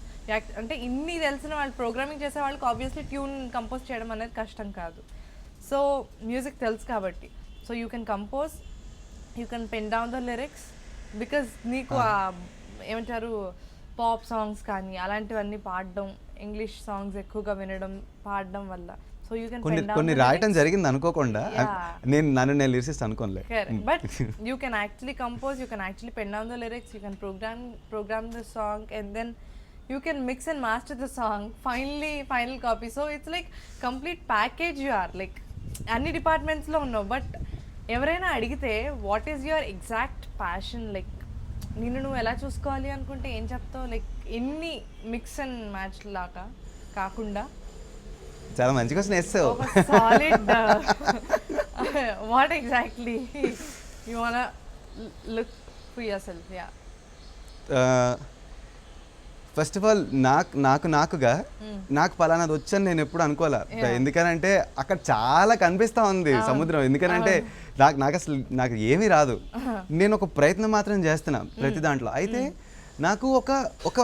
అంటే ఇన్ని తెలిసిన వాళ్ళు ప్రోగ్రామింగ్ చేసే వాళ్ళకి ఆబ్వియస్లీ ట్యూన్ కంపోజ్ చేయడం అనేది కష్టం కాదు. సో మ్యూజిక్ తెలుసు కాబట్టి so you can compose, you can pen down the lyrics because నీకు ఏమంటారు పాప్ సాంగ్స్ కానీ అలాంటివన్నీ పాడడం, ఇంగ్లీష్ సాంగ్స్ ఎక్కువగా వినడం పాడడం వల్ల సో యూ కెన్ కొన్ని రాయటం జరిగింది అనుకోకుండా. నేను లిరిసిస్ట్ అనుకోలే. But you can actually compose, you can actually pen down the lyrics, you can program the song and then you can mix and master the song, final copy. So it's like complete package you are, like అన్ని డిపార్ట్మెంట్స్లో ఉన్నావు. But ఎవరైనా అడిగితే what is your exact passion, like నిన్ను నువ్వు ఎలా చూసుకోవాలి అనుకుంటే ఏం చెప్తావు? లైక్ ఎన్ని మిక్స్ అండ్ మ్యాచ్ లాగా కాకుండా చాలా మంచి క్వశ్చన్ వేస్తావు. Solid what exactly you want look for your self? Yeah, first of all నాకు పలానాది వచ్చని నేను ఎప్పుడు అనుకోలే. ఎందుకనంటే అక్కడ చాలా కనిపిస్తూ ఉంది సముద్రం. ఎందుకనంటే నాకు ఏమీ రాదు. నేను ఒక ప్రయత్నం మాత్రం చేస్తున్నా ప్రతి దాంట్లో. అయితే నాకు ఒక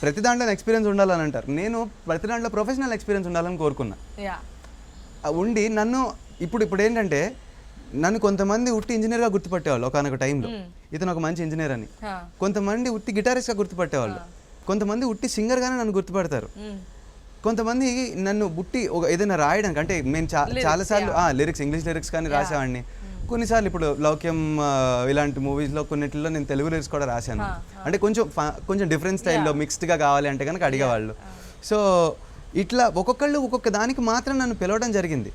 ప్రతి దాంట్లో ఎక్స్పీరియన్స్ ఉండాలని అంటారు, నేను ప్రతి దాంట్లో ప్రొఫెషనల్ ఎక్స్పీరియన్స్ ఉండాలని కోరుకున్నా. ఉండి నన్ను ఇప్పుడు ఏంటంటే నన్ను కొంతమంది ఉట్టి ఇంజనీర్గా గుర్తుపట్టేవాళ్ళు ఒకనొక టైంలో, ఇతను ఒక మంచి ఇంజనీర్ అని. కొంతమంది ఉట్టి గిటారిస్ట్గా గుర్తుపట్టేవాళ్ళు, కొంతమంది ఉట్టి సింగర్గానే నన్ను గుర్తుపడతారు, కొంతమంది నన్ను బుట్టి ఏదైనా రాయడానికి అంటే నేను చాలాసార్లు లిరిక్స్ ఇంగ్లీష్ లిరిక్స్ కానీ రాసేవాడిని. కొన్నిసార్లు ఇప్పుడు లౌక్యం ఇలాంటి మూవీస్లో కొన్నిటిలో నేను తెలుగు లిరిక్స్ కూడా రాశాను. అంటే కొంచెం డిఫరెంట్ స్టైల్లో మిక్స్డ్గా కావాలి అంటే కనుక అడిగేవాళ్ళు. సో ఇట్లా ఒక్కొక్కళ్ళు ఒక్కొక్క దానికి మాత్రం నన్ను పిలవడం జరిగింది.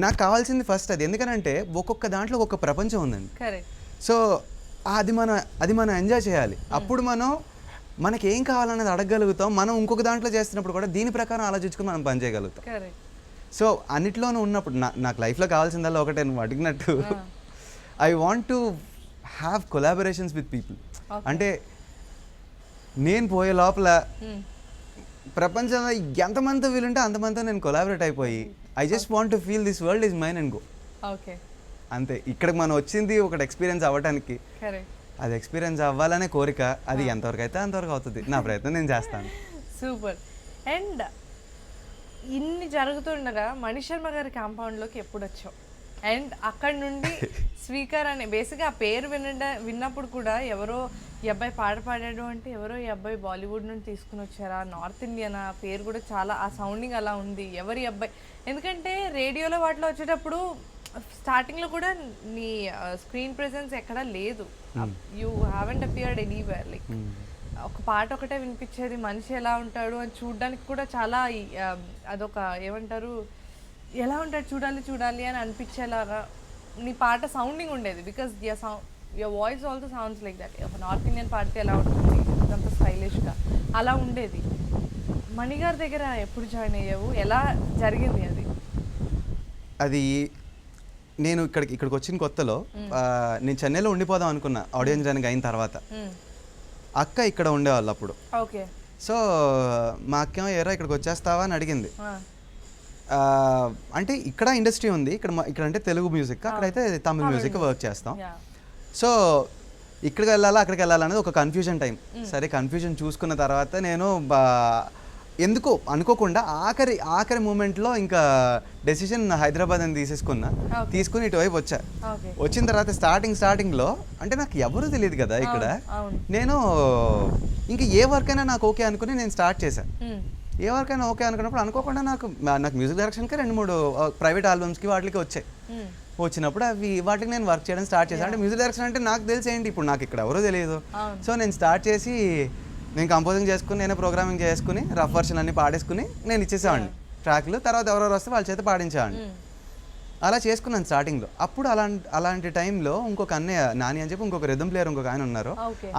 నాకు కావాల్సింది ఫస్ట్ అది. ఎందుకనంటే ఒక్కొక్క దాంట్లో ఒక్కొక్క ప్రపంచం ఉందండి. సో అది మనం ఎంజాయ్ చేయాలి. అప్పుడు మనకి ఏం కావాలనేది అడగగలుగుతాం. మనం ఇంకొక దాంట్లో చేస్తున్నప్పుడు కూడా దీని ప్రకారం ఆలోచించుకుని మనం పని చేయగలుగుతాం. సో అన్నిట్లోనూ ఉన్నప్పుడు నాకు లైఫ్లో కావాల్సిందల్లా ఒకటే నువ్వు అడిగినట్టు I want to have collaborations with people. అంటే నేను పోయే లోపల ప్రపంచంలో ఎంతమందితో వీలుంటే అంతమందితో నేను కొలాబరేట్ అయిపోయి I just want to feel this world is mine and go. Okay, అంతే. ఇక్కడికి మనం వచ్చింది ఒకటి ఎక్స్పీరియన్స్ అవ్వడానికి, అది ఎక్స్పీరియన్స్ అవ్వాలనే కోరిక. అది ఎంతవరకు అయితే అంతవరకు అవుతుంది. నా ప్రయత్నం నేను చేస్తాను. సూపర్. అండ్ ఇన్ని జరుగుతుండగా మణిశర్మ గారి కాంపౌండ్లోకి ఎప్పుడు వచ్చావు? అండ్ అక్కడ నుండి స్పీకర్ అనే బేసిక్గా ఆ పేరు విన్నప్పుడు కూడా ఎవరో ఈ అబ్బాయి పాడాడు అంటే ఎవరో ఈ అబ్బాయి బాలీవుడ్ నుండి తీసుకుని వచ్చారా, నార్త్ ఇండియన్, ఆ పేరు కూడా చాలా ఆ సౌండింగ్ అలా ఉంది, ఎవరి అబ్బాయి. ఎందుకంటే రేడియోలో వాటిలో వచ్చేటప్పుడు స్టార్టింగ్లో కూడా నీ స్క్రీన్ ప్రెజెన్స్ ఎక్కడా లేదు, you haven't appeared anywhere. Like ఒక పాట ఒకటే వినిపించేది, మనిషి ఎలా ఉంటాడు అని చూడడానికి కూడా చాలా అదొక ఏమంటారు, ఎలా ఉంటాడు చూడాలి అని అనిపించేలాగా నీ పాట సౌండింగ్ ఉండేది. Because your voice also sounds like that. ఒక నార్త్ ఇండియన్ పాడితే ఎలా ఉంటుంది అంత స్టైలిష్గా అలా ఉండేది. మణిగారి దగ్గర ఎప్పుడు జాయిన్ అయ్యావు, ఎలా జరిగింది అది? అది నేను ఇక్కడికి వచ్చిన కొత్తలో నేను చెన్నైలో ఉండిపోదాం అనుకున్నా ఆడియో ఇంజనీరింగ్ అయిన తర్వాత. అక్క ఇక్కడ ఉండేవాళ్ళు అప్పుడు. ఓకే. సో మా అక్క ఏరా ఇక్కడికి వచ్చేస్తావా అని అడిగింది. అంటే ఇక్కడ ఇండస్ట్రీ ఉంది, ఇక్కడ అంటే తెలుగు మ్యూజిక్, అక్కడైతే తమిళ మ్యూజిక్ వర్క్ చేస్తాం. సో ఇక్కడికి వెళ్ళాలా అక్కడికి వెళ్ళాలా అనేది ఒక కన్ఫ్యూజన్ టైం. సరే కన్ఫ్యూజన్ చూసుకున్న తర్వాత నేను ఎందుకో అనుకోకుండా ఆఖరి మూమెంట్లో ఇంకా డెసిషన్ హైదరాబాద్ అని తీసుకుని ఇటువైపు వచ్చా. వచ్చిన తర్వాత స్టార్టింగ్లో అంటే నాకు ఎవరు తెలియదు కదా ఇక్కడ. నేను ఇంకా ఏ వర్క్ అయినా నాకు ఓకే అనుకుని నేను స్టార్ట్ చేశాను. ఏ వర్క్ అయినా ఓకే అనుకున్నప్పుడు అనుకోకుండా నాకు మ్యూజిక్ డైరెక్షన్కి 2-3 ప్రైవేట్ ఆల్బమ్స్కి వాటికి వచ్చాయి. వచ్చినప్పుడు వాటికి నేను వర్క్ చేయడం స్టార్ట్ చేశాను. అంటే మ్యూజిక్ డైరెక్షన్ అంటే నాకు తెలిసేంటి, ఇప్పుడు నాకు ఇక్కడ ఎవరో తెలియదు. సో నేను స్టార్ట్ చేసి నేను కంపోజింగ్ చేసుకుని నేనే ప్రోగ్రామింగ్ చేసుకుని రఫ్ వర్షన్ అన్ని పాడేసుకుని నేను ఇచ్చేసేవాడిని ట్రాక్లు. తర్వాత ఎవరెవరు వస్తే వాళ్ళ చేత పాడించేవాడిని. అలా చేసుకున్నాను స్టార్టింగ్లో. అప్పుడు అలాంటి టైంలో ఇంకొక అన్నయ్య నాని అని చెప్పి ఇంకొక రిథమ్ ప్లేయర్ ఇంకొక ఆయన ఉన్నారు.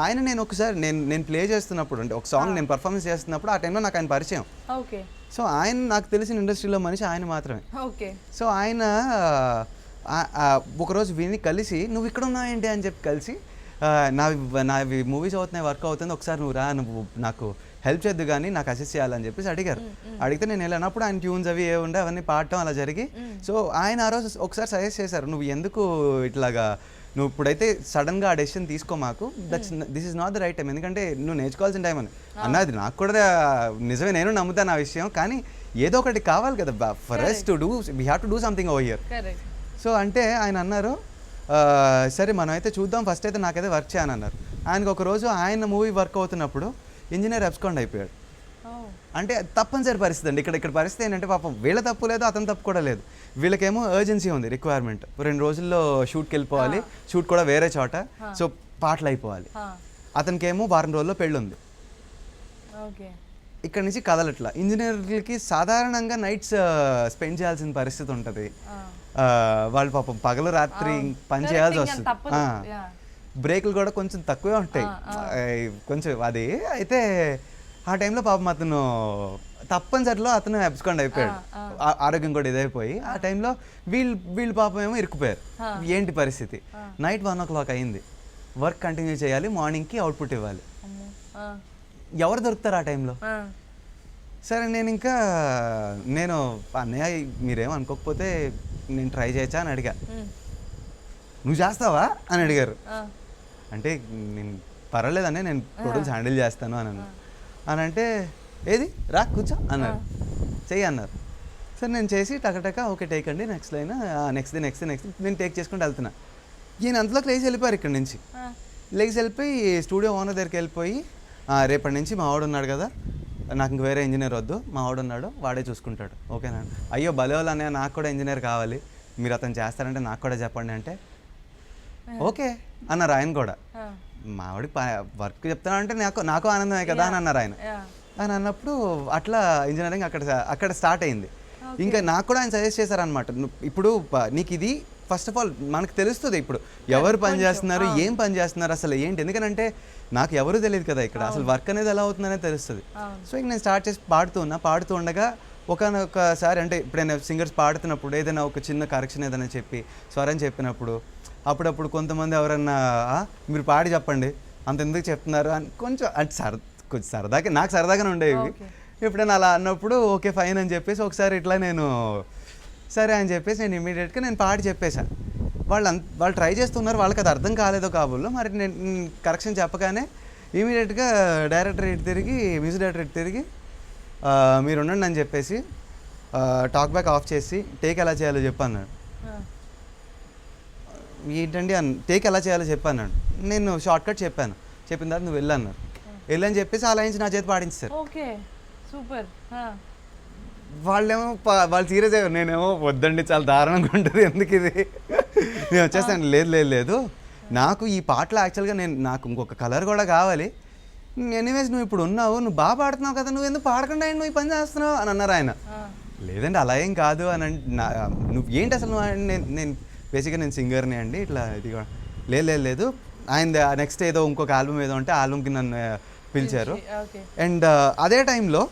ఆయన నేను ఒకసారి నేను ప్లే చేస్తున్నప్పుడు అంటే ఒక సాంగ్ నేను పర్ఫార్మెన్స్ చేస్తున్నప్పుడు ఆ టైంలో నాకు ఆయన పరిచయం. సో ఆయన నాకు తెలిసిన ఇండస్ట్రీలో మనిషి ఆయన మాత్రమే. సో ఆయన ఒకరోజు విని కలిసి నువ్వు ఇక్కడ ఉన్నావు ఏంటి అని చెప్పి కలిసి నావి మూవీస్ అవుతున్నాయి, వర్క్ అవుతుంది, ఒకసారి నువ్వు రా, నువ్వు నాకు హెల్ప్ చేద్దు కానీ నాకు అసిస్ట్ చేయాలని చెప్పేసి అడిగారు. అడిగితే నేను వెళ్ళినప్పుడు ఆయన ట్యూన్స్ అవి ఏ ఉండే అవన్నీ పాడటం అలా జరిగి సో ఆయన ఆ రోజు ఒకసారి సజెస్ట్ చేశారు, నువ్వు ఎందుకు ఇట్లాగా నువ్వు ఇప్పుడైతే సడన్గా ఆ డెసిషన్ తీసుకో, మాకు this is not the right time, ఎందుకంటే నువ్వు నేర్చుకోవాల్సిన టైం అని అన్నది. నాకు కూడా నిజమే, నేను నమ్ముతాను ఆ విషయం, కానీ ఏదో ఒకటి కావాలి కదా for us to do, we have to do something over here. So అంటే ఆయన అన్నారు సరే మనం అయితే చూద్దాం, ఫస్ట్ అయితే నాకైతే వర్క్ చేయని అన్నారు. ఆయనకు ఒక రోజు ఆయన మూవీ వర్క్ అవుతున్నప్పుడు ఇంజనీర్ అబ్స్కాండ్ అయిపోయాడు. అంటే తప్పనిసరి పరిస్థితి అండి. ఇక్కడ పరిస్థితి ఏంటంటే పాపం వీళ్ళ తప్పు లేదు, అతని తప్పు కూడా లేదు. వీళ్ళకేమో ఎర్జెన్సీ ఉంది, రిక్వైర్మెంట్ 2 రోజుల్లో షూట్కి వెళ్ళిపోవాలి, షూట్ కూడా వేరే చోట, సో పాటలు అయిపోవాలి. అతనికేమో 1 రోజుల్లో పెళ్ళి ఉంది. ఇక్కడ నుంచి కదలట్లా. ఇంజనీర్లకి సాధారణంగా నైట్స్ స్పెండ్ చేయాల్సిన పరిస్థితి ఉంటుంది. వాళ్ళు పాపం పగలు రాత్రి పని చేయాల్సి వస్తుంది. బ్రేకులు కూడా కొంచెం తక్కువే ఉంటాయి కొంచెం అది. అయితే ఆ టైంలో పాపం అతను తప్పనిసరిలో అతను అబ్స్కాండ్ అయిపోయాడు, ఆరోగ్యం కూడా ఇదైపోయి. ఆ టైంలో వీళ్ళు పాపం ఏమో ఇరుక్కుపోయారు. ఏంటి పరిస్థితి, నైట్ 1 o'clock అయింది, వర్క్ కంటిన్యూ చేయాలి, మార్నింగ్కి అవుట్పుట్ ఇవ్వాలి. ఎవరు దొరుకుతారు ఆ టైంలో? సరే నేను అన్నయ్య మీరేమో అనుకోకపోతే నేను ట్రై చేయొచ్చా అని అడిగా. నువ్వు చేస్తావా అని అడిగారు. అంటే నేను పర్వాలేదనే నేను ప్రొడ్యూస్ హ్యాండిల్ చేస్తాను అని అంటే ఏది రా కూర్చో అన్నారు, చెయ్యి అన్నారు. సరే నేను చేసి టకటక ఓకే టేక్ అండి, నెక్స్ట్ లైన్, నెక్స్ట్ నేను టేక్ చేసుకుంటూ వెళ్తున్నా. ఈయన అంతలోకి లేచి వెళ్ళిపోయారు ఇక్కడ నుంచి. లేచి వెళ్ళిపోయి స్టూడియో ఓనర్ దగ్గరికి వెళ్ళిపోయి రేపటి నుంచి మా వాడు ఉన్నాడు కదా, నాకు ఇంక వేరే ఇంజనీర్ వద్దు, మా వాడు ఉన్నాడు వాడే చూసుకుంటాడు, ఓకేనా? అయ్యో భలే వాళ్ళు అన్నయ్య, నాకు కూడా ఇంజనీర్ కావాలి, మీరు అతను చేస్తారంటే నాకు కూడా చెప్పండి అంటే ఓకే అన్నారు ఆయన కూడా. మావాడి వర్క్ చెప్తానంటే నాకు ఆనందమే కదా అని అన్నారు ఆయన. అని అన్నప్పుడు అట్లా ఇంజనీరింగ్ అక్కడ స్టార్ట్ అయింది. ఇంకా నాకు కూడా ఆయన సజెస్ట్ చేశారనమాట, ఇప్పుడు నీకు ఇది ఫస్ట్ ఆఫ్ ఆల్ మనకు తెలుస్తుంది ఇప్పుడు ఎవరు పని చేస్తున్నారు, ఏం పని చేస్తున్నారు అసలు ఏంటి, ఎందుకంటే నాకు ఎవరు తెలియదు కదా ఇక్కడ అసలు వర్క్ అనేది ఎలా అవుతుందనేది తెలుస్తుంది. సో ఇంక నేను స్టార్ట్ చేసి పాడుతూ ఉండగా ఒకనొకసారి అంటే ఎప్పుడైనా సింగర్స్ పాడుతున్నప్పుడు ఏదైనా ఒక చిన్న కరెక్షన్ ఏదైనా చెప్పి స్వరం చెప్పినప్పుడు అప్పుడప్పుడు కొంతమంది ఎవరన్నా మీరు పాడి చెప్పండి అంత ఎందుకు చెప్తున్నారు అని కొంచెం అంటే కొంచెం సరదాగా నాకు సరదాగానే ఉండేవి. ఎప్పుడైనా అలా అన్నప్పుడు ఓకే ఫైన్ అని చెప్పేసి ఒకసారి ఇట్లా నేను సరే అని చెప్పేసి నేను ఇమీడియట్గా నేను పాడి చెప్పేశాను. వాళ్ళు ట్రై చేస్తున్నారు, వాళ్ళకి అది అర్థం కాలేదో కాబోల్లో మరి నేను కరెక్షన్ చెప్పగానే ఇమీడియట్గా డైరెక్టర్ ఇటు తిరిగి మ్యూజిక్ డైరెక్టర్ ఇటు తిరిగి మీరు ఉండండి అని చెప్పేసి టాక్ బ్యాక్ ఆఫ్ చేసి టేక్ ఎలా చేయాలో చెప్పన్నాడు. ఏంటండి టేక్ ఎలా చేయాలో చెప్పన్నాడు. నేను షార్ట్ కట్ చెప్పాను. చెప్పిన తర్వాత నువ్వు వెళ్ళన్నారు. వెళ్ళని చెప్పేసి ఆ లైన్స్ నా చేతి పాడించారు. Okay super. వాళ్ళు సీరియస్ అయ్యారు. నేనేమో వద్దండి చాలా దారుణంగా ఉంటుంది ఎందుకు ఇది నేను వచ్చేస్తాను. లేదు నాకు ఈ పాటలో యాక్చువల్గా నాకు ఇంకొక కలర్ కూడా కావాలి. ఎనీవేస్ నువ్వు ఇప్పుడు ఉన్నావు, నువ్వు బాగా పాడుతున్నావు కదా, నువ్వు ఎందుకు పాడకుండా నువ్వు ఈ పని చేస్తున్నావు అని అన్నారు ఆయన. లేదండి అలా ఏం కాదు అని నువ్వు ఏంటి అసలు నేను బేసిక్గా నేను సింగర్ని అండి ఇట్లా ఇది లేదు ఆయన నెక్స్ట్ ఏదో ఇంకొక ఆల్బమ్ ఏదో ఉంటే ఆల్బమ్కి నన్ను పిలిచారు. అండ్ అదే టైంలో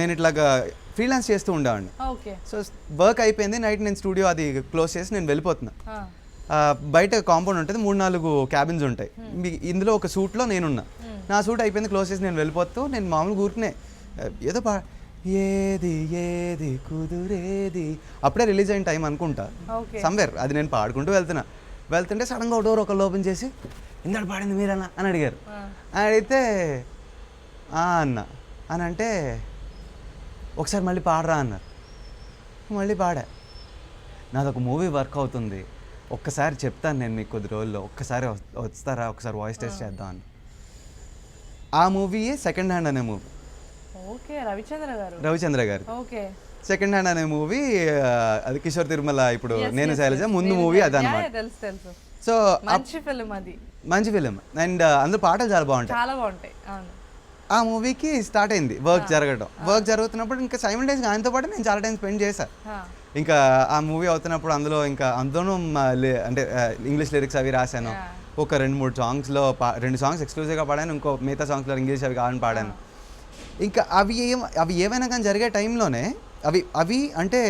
నేను ఇట్లాగా ఫ్రీలాన్స్ చేస్తూ ఉండేవాడిని. సో వర్క్ అయిపోయింది, నైట్ నేను స్టూడియో అది క్లోజ్ చేసి నేను వెళ్ళిపోతున్నా. బయట కాంపౌండ్ ఉంటుంది, 3-4 క్యాబిన్స్ ఉంటాయి. ఇందులో ఒక సూట్లో నేనున్నా. నా సూట్ అయిపోయింది, క్లోజ్ చేసి నేను వెళ్ళిపోతూ నేను మామూలుగా ఊరికనే ఏదో ఏది ఏది కుదురేది అప్పుడే రిలీజ్ అయిన టైం అనుకుంటా సమ్వేర్, అది నేను పాడుకుంటూ వెళ్తుంటే సడన్గా డోర్ ఒకళ్ళు ఓపెన్ చేసి ఇందాడు పాడింది మీరన్నా అని అడిగారు. అడిగితే అన్న అని అంటే ఒకసారి మళ్ళీ పాడరా అన్నారు. మళ్ళీ పాడా. నాదొక మూవీ వర్క్ అవుతుంది, ఒక్కసారి చెప్తాను నేను మీకు కొద్ది రోజుల్లో, ఒక్కసారి వస్తారా ఒకసారి వాయిస్ టెస్ట్ చేద్దాం అని. ఆ మూవీయే సెకండ్ హ్యాండ్ అనే మూవీ. రవిచంద్ర గారు సెకండ్ హ్యాండ్ అనే మూవీ. అది కిషోర్ తిరుమల, ఇప్పుడు నేను శైలజ ముందు మూవీ అది అనమాట. సో మంచి ఫిలిం అండ్ అందులో పాటలు చాలా బాగుంటాయి. ఆ మూవీకి స్టార్ట్ అయింది వర్క్ జరుగుతున్నప్పుడు ఇంకా సైమల్టేనియస్గా ఆయనతో పాటు నేను చాలా టైం స్పెండ్ చేశాను. ఇంకా ఆ మూవీ అవుతున్నప్పుడు అందులోనూ అంటే ఇంగ్లీష్ లిరిక్స్ అవి రాశాను. ఒక 2-3 సాంగ్స్లో 2 సాంగ్స్ ఎక్స్క్లూజివ్గా పాడాను, ఇంకో మిగతా సాంగ్స్లో ఇంగ్లీష్ అవి కావాలని పాడాను. ఇంకా అవి ఏమైనా కానీ జరిగే టైంలోనే అవి అంటే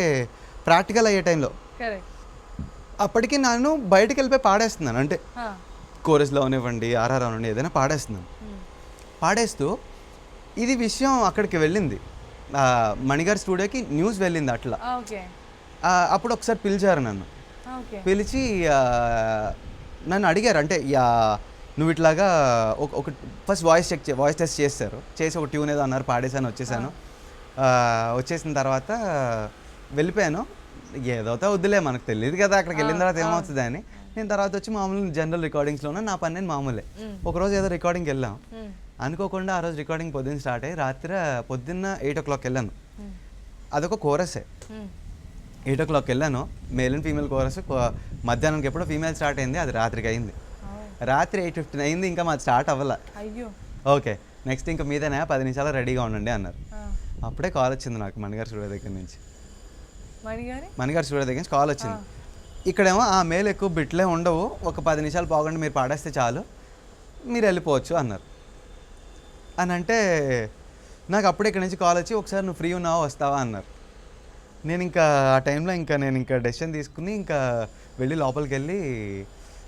ప్రాక్టికల్ అయ్యే టైంలో అప్పటికి నేను బయటకు వెళ్ళిపోయి పాడేస్తున్నాను. అంటే కోరస్లో అవనివ్వండి, ఆర్ఆర్ అవనివ్వండి, ఏదైనా పాడేస్తూ ఇది విషయం అక్కడికి వెళ్ళింది, మణిగారి స్టూడియోకి న్యూస్ వెళ్ళింది. అట్లా అప్పుడు ఒకసారి పిలిచారు నన్ను. పిలిచి నన్ను అడిగారు, అంటే నువ్వు ఇట్లాగా ఒక ఫస్ట్ వాయిస్ టెస్ట్ చేసి ఒక ట్యూన్ ఏదో అన్నారు, పాడేసాను, వచ్చేసిన తర్వాత వెళ్ళిపోయాను. ఏదైతే వద్దులే మనకు తెలియదు కదా అక్కడికి వెళ్ళిన తర్వాత ఏమవుతుంది అని. నేను తర్వాత వచ్చి మామూలు జనరల్ రికార్డింగ్స్లోనే నా పని నేను మామూలే. ఒకరోజు ఏదో రికార్డింగ్కి వెళ్ళాం, అనుకోకుండా ఆ రోజు రికార్డింగ్ పొద్దున్న స్టార్ట్ అయ్యి పొద్దున్న 8 o'clock వెళ్ళాను. అదొక కోరసే. 8 o'clock వెళ్ళాను, మేల్ అండ్ ఫీమేల్ కోరస్. మధ్యాహ్నంకి ఎప్పుడో ఫీమేల్ స్టార్ట్ అయింది, అది రాత్రికి అయింది. రాత్రి 8:15 అయింది, ఇంకా మాది స్టార్ట్ అవ్వాల. ఓకే నెక్స్ట్ ఇంకా మీదనే 10 నిమిషాలు రెడీగా ఉండండి అన్నారు. అప్పుడే కాల్ వచ్చింది నాకు మణిగారి స్టూడియో దగ్గర నుంచి. కాల్ వచ్చింది. ఇక్కడేమో మేల్ ఎక్కువ బిట్లే ఉండవు, ఒక 10 నిమిషాలు పోకుండా మీరు పాడేస్తే చాలు, మీరు వెళ్ళిపోవచ్చు అన్నారు. అని అంటే నాకు అప్పుడే ఇక్కడ నుంచి కాల్ వచ్చి ఒకసారి నువ్వు ఫ్రీ ఉన్నావా వస్తావా అన్నారు. నేను ఇంకా ఆ టైంలో నేను డెసిషన్ తీసుకుని ఇంకా వెళ్ళి లోపలికి వెళ్ళి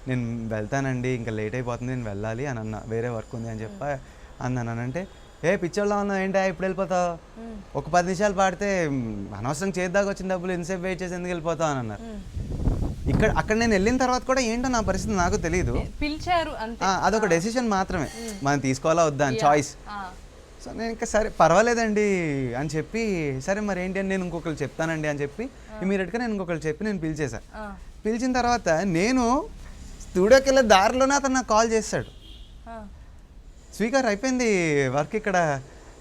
నేను వెళ్తానండి, ఇంకా లేట్ అయిపోతుంది, నేను వెళ్ళాలి అని అన్నా, వేరే వర్క్ ఉంది అని అన్నాను. అంటే పిచ్చోళ్ళ ఉన్నావు ఏంటా ఇప్పుడు వెళ్ళిపోతావు, ఒక 10 నిమిషాలు పాడితే అనవసరం చేద్దాకా వచ్చిన డబ్బులు ఎంతసేపు వెయిట్ చేసి ఎందుకు వెళ్ళిపోతావు అని అన్నారు. అక్కడ నేను వెళ్ళిన తర్వాత కూడా ఏంటో నా పరిస్థితి నాకు తెలియదు, పిలిచారు అదొక డెసిషన్ మాత్రమే, మనం తీసుకోవాలా వద్దా అని చాయిస్. సో నేను ఇంకా సరే పర్వాలేదండి అని చెప్పి, సరే మరి ఏంటి అని నేను ఇంకొకరు చెప్తానండి అని చెప్పి ఇమీడియట్గా నేను ఇంకొకరు చెప్పి నేను పిలిచేశాను. పిలిచిన తర్వాత నేను స్టూడియోకి వెళ్ళే దారిలోనే అతను నాకు కాల్ చేశాడు, స్వీకార్ అయిపోయింది వర్క్ ఇక్కడ,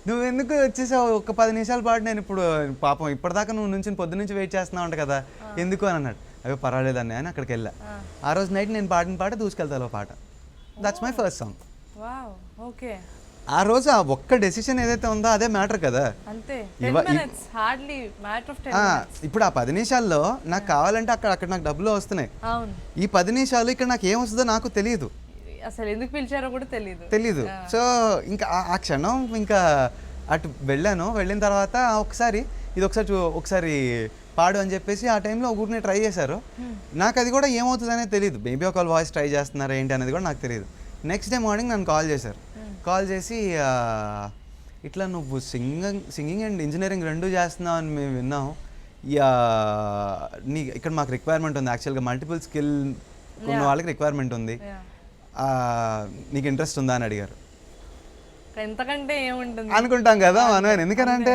నువ్వు ఎందుకు వచ్చేసావు, ఒక 10 నిమిషాలు పాటు నేను ఇప్పుడు పాపం ఇప్పటిదాకా నువ్వు నుంచి పొద్దు నుంచి వెయిట్ చేస్తున్నావు అంట కదా ఎందుకు అని అన్నాడు. అవి పర్వాలేదండి అని అక్కడికి వెళ్ళా. ఆ రోజు నైట్ నేను పాడిన పాట దూసుకెళ్తాను పాట, దట్స్ మై ఫస్ట్ సాంగ్. ఆ రోజు ఆ ఒక్క డెసిషన్ ఏదైతే ఉందో అదే మ్యాటర్ కదా. ఇప్పుడు ఆ 10 నిమిషాల్లో నాకు కావాలంటే అక్కడ నాకు డబ్బులు వస్తున్నాయి, ఈ 10 నిమిషాలు ఇక్కడ నాకు ఏం వస్తుందో నాకు తెలియదు, అసలు ఎందుకు పిలిచారో కూడా తెలీదు. సో ఇంకా ఆ క్షణం ఇంకా అటు వెళ్ళాను. వెళ్ళిన తర్వాత ఒకసారి ఇది ఒకసారి పాడు అని చెప్పేసి ఆ టైంలో ఊరినే ట్రై చేశారు. నాకు అది కూడా ఏమవుతుంది అనేది తెలియదు. మేబీ ఒకళ్ళు వాయిస్ ట్రై చేస్తున్నారు ఏంటి అనేది కూడా నాకు తెలియదు. నెక్స్ట్ డే మార్నింగ్ నన్ను కాల్ చేశారు. కాల్ చేసి ఇట్లా నువ్వు సింగింగ్ అండ్ ఇంజనీరింగ్ రెండు చేస్తున్నావు అని మేము విన్నాం. ఇక్కడ మాకు రిక్వైర్మెంట్ ఉంది, యాక్చువల్గా మల్టిపుల్ స్కిల్ ఉన్న వాళ్ళకి రిక్వైర్మెంట్ ఉంది, నీకు ఇంట్రెస్ట్ ఉందా అని అడిగారు. ఎంతకంటే ఏముంటుంది అనుకుంటాం కదా మనం, ఎందుకనంటే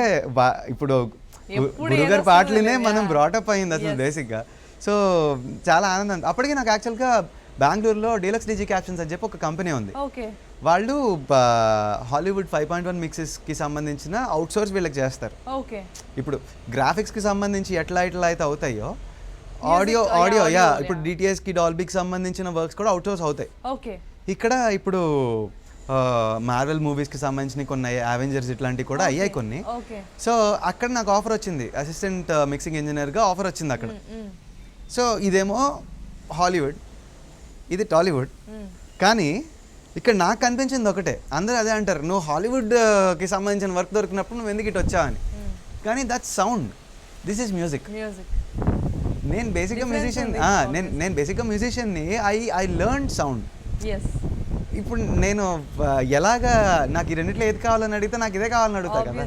ఇప్పుడు గురుగారి పాటలనే మనం బ్రాటప్ అయింది అసలు బేసిక్గా. సో చాలా ఆనందం. అప్పటికి నాకు యాక్చువల్గా బెంగళూరులో డీలక్స్ డీజీ క్యాప్షన్స్ అని చెప్పి ఒక కంపెనీ ఉంది. వాళ్ళు హాలీవుడ్ 5.1 మిక్సెస్కి సంబంధించిన అవుట్సోర్స్ వీళ్ళకి చేస్తారు. ఇప్పుడు గ్రాఫిక్స్కి సంబంధించి ఎట్లా అయితే అవుతాయో ఆడియో ఇప్పుడు డిటిఎస్కి డాల్బీకి సంబంధించిన వర్క్స్ కూడా అవుట్సోర్స్ అవుతాయి. ఇక్కడ ఇప్పుడు మార్వెల్ మూవీస్కి సంబంధించిన కొన్ని అవెంజర్స్ ఇట్లాంటివి కూడా అయ్యాయి కొన్ని. సో అక్కడ నాకు ఆఫర్ వచ్చింది, అసిస్టెంట్ మిక్సింగ్ ఇంజనీర్గా ఆఫర్ వచ్చింది అక్కడ. సో ఇదేమో హాలీవుడ్, ఇది టాలీవుడ్. కానీ ఇక్కడ నాకు కనిపించింది ఒకటే, అందరూ అదే అంటారు, నువ్వు హాలీవుడ్కి సంబంధించిన వర్క్ దొరికినప్పుడు నువ్వు ఎందుకు ఇటు వచ్చావని. కానీ that's sound, this is music. నేను బేసిక్గా మ్యూజిషియన్ని ఐ లెర్న్ సౌండ్. ఇప్పుడు నేను ఎలాగా నాకు ఈ రెండిట్లో ఏది కావాలని అడిగితే నాకు ఇదే కావాలని అడుగుతా కదా.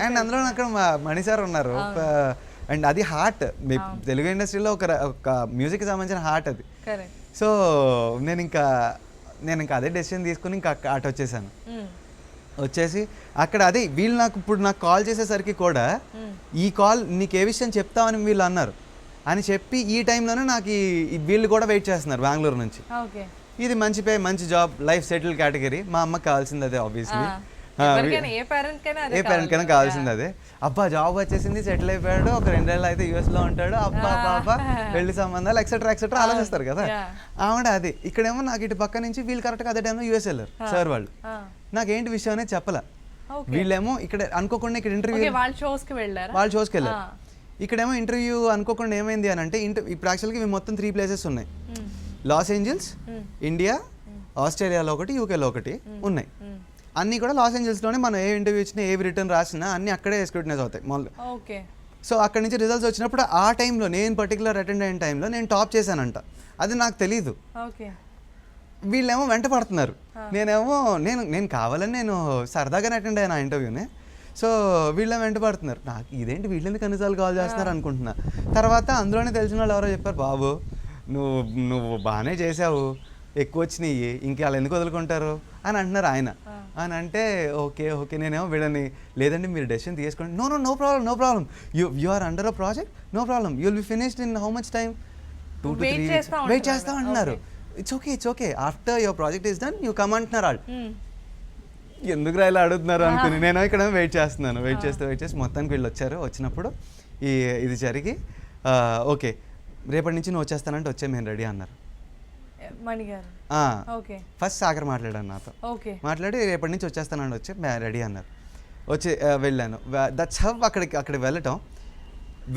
అండ్ అందులో అక్కడ మణి సార్ ఉన్నారు, అండ్ అది హార్ట్, తెలుగు ఇండస్ట్రీలో ఒక మ్యూజిక్కి సంబంధించిన హార్ట్ అది. సో నేను ఇంకా అదే డెసిషన్ తీసుకుని ఇంకా అటు వచ్చేసి అక్కడ అదే వీళ్ళు నాకు కాల్ చేసేసరికి కూడా ఈ కాల్ నీకు ఏ విషయం చెప్తామని వీళ్ళు అన్నారు అని చెప్పి ఈ టైంలోనే నాకు వీళ్ళు కూడా వెయిట్ చేస్తున్నారు బెంగళూరు నుంచి. ఇది మంచి పే, మంచి జాబ్, లైఫ్ సెటిల్ కేటగిరీ. మా అమ్మకి కావాల్సింది అదే, ఆబ్వియస్లీ ఏ పేరెంట్ కైనా కావాల్సింది అదే. అబ్బా జాబ్ వచ్చేసింది, సెటిల్ అయిపోయాడు, ఒక 2 ఏళ్ళు అయితే యూఎస్లో ఉంటాడు, అబ్బా పెళ్లి సంబంధాలు ఎక్సెట్రా ఆలోచిస్తారు కదా ఆవిడ. అది ఇక్కడేమో నాకు ఇటు పక్క నుంచి వీళ్ళు కరెక్ట్గా అదే టైంలో యూఎస్ వెళ్ళారు సార్ వాళ్ళు. నాకేంటి విషయం అనేది చెప్పలే. వీళ్ళేమో ఇక్కడ అనుకోకుండా ఇక్కడ ఇంటర్వ్యూ వాళ్ళు షోస్కి వెళ్ళారు. ఇక్కడేమో ఇంటర్వ్యూ అనుకోకుండా ఏమైంది అని అంటే, ఇప్పుడు యాక్చువల్గా ఇవి మొత్తం 3 ప్లేసెస్ ఉన్నాయి. లాస్ ఏంజల్స్, ఇండియా, ఆస్ట్రేలియాలో ఒకటి, యూకేలో ఒకటి ఉన్నాయి. అన్నీ కూడా లాస్ ఏంజల్స్లోనే మనం ఏ ఇంటర్వ్యూ ఇచ్చినా, ఏ రిటర్న్ రాసినా అన్నీ అక్కడే స్క్రూటినైజ్ అవుతాయి మామూలుగా. సో అక్కడి నుంచి రిజల్ట్స్ వచ్చినప్పుడు ఆ టైంలో నేను పర్టికులర్ అటెండ్ అయిన టైంలో నేను టాప్ చేశానంట. అది నాకు తెలీదు. వీళ్ళేమో వెంట పడుతున్నారు, నేనేమో నేను కావాలని నేను సరదాగానే అటెండ్ అయ్యాను ఆ ఇంటర్వ్యూని. సో వీళ్ళ వెంట పడుతున్నారు, నాకు ఇదేంటి వీళ్ళు ఎందుకు అన్నిసార్లు కాల్ చేస్తున్నారు అనుకుంటున్నా. తర్వాత అందులోనే తెలిసిన వాళ్ళు ఎవరో చెప్పారు, బాబు నువ్వు బాగానే చేసావు, ఎక్కువ వచ్చినాయి, ఇంక వాళ్ళు ఎందుకు వదులుకుంటారు అని అంటున్నారు ఆయన. అని అంటే ఓకే నేనేమో వీళ్ళని, లేదండి మీరు డెసిషన్ తీసుకోండి. No problem you are under a project, no problem, you will be finished in how much time, 2 to 3 weeks wait చేస్తాం అంటున్నారు. It's okay after your project is done you come అంటున్నారు వాళ్ళు. ఎందుకు ఇలా అడుగుతున్నారు అనుకుని నేను ఇక్కడ వెయిట్ చేస్తున్నాను. వెయిట్ చేసి మొత్తానికి వీళ్ళు వచ్చారు. వచ్చినప్పుడు ఇది జరిగి ఓకే రేపటి నుంచి నువ్వు వచ్చేస్తానంటే వచ్చే మేము రెడీ అన్నారు. ఫస్ట్ సాగర్ మాట్లాడాను నాతో, మాట్లాడి రేపటి నుంచి వచ్చేస్తానండి వచ్చి రెడీ అన్నారు. వచ్చి వెళ్ళాను. దట్స్ హౌ అక్కడికి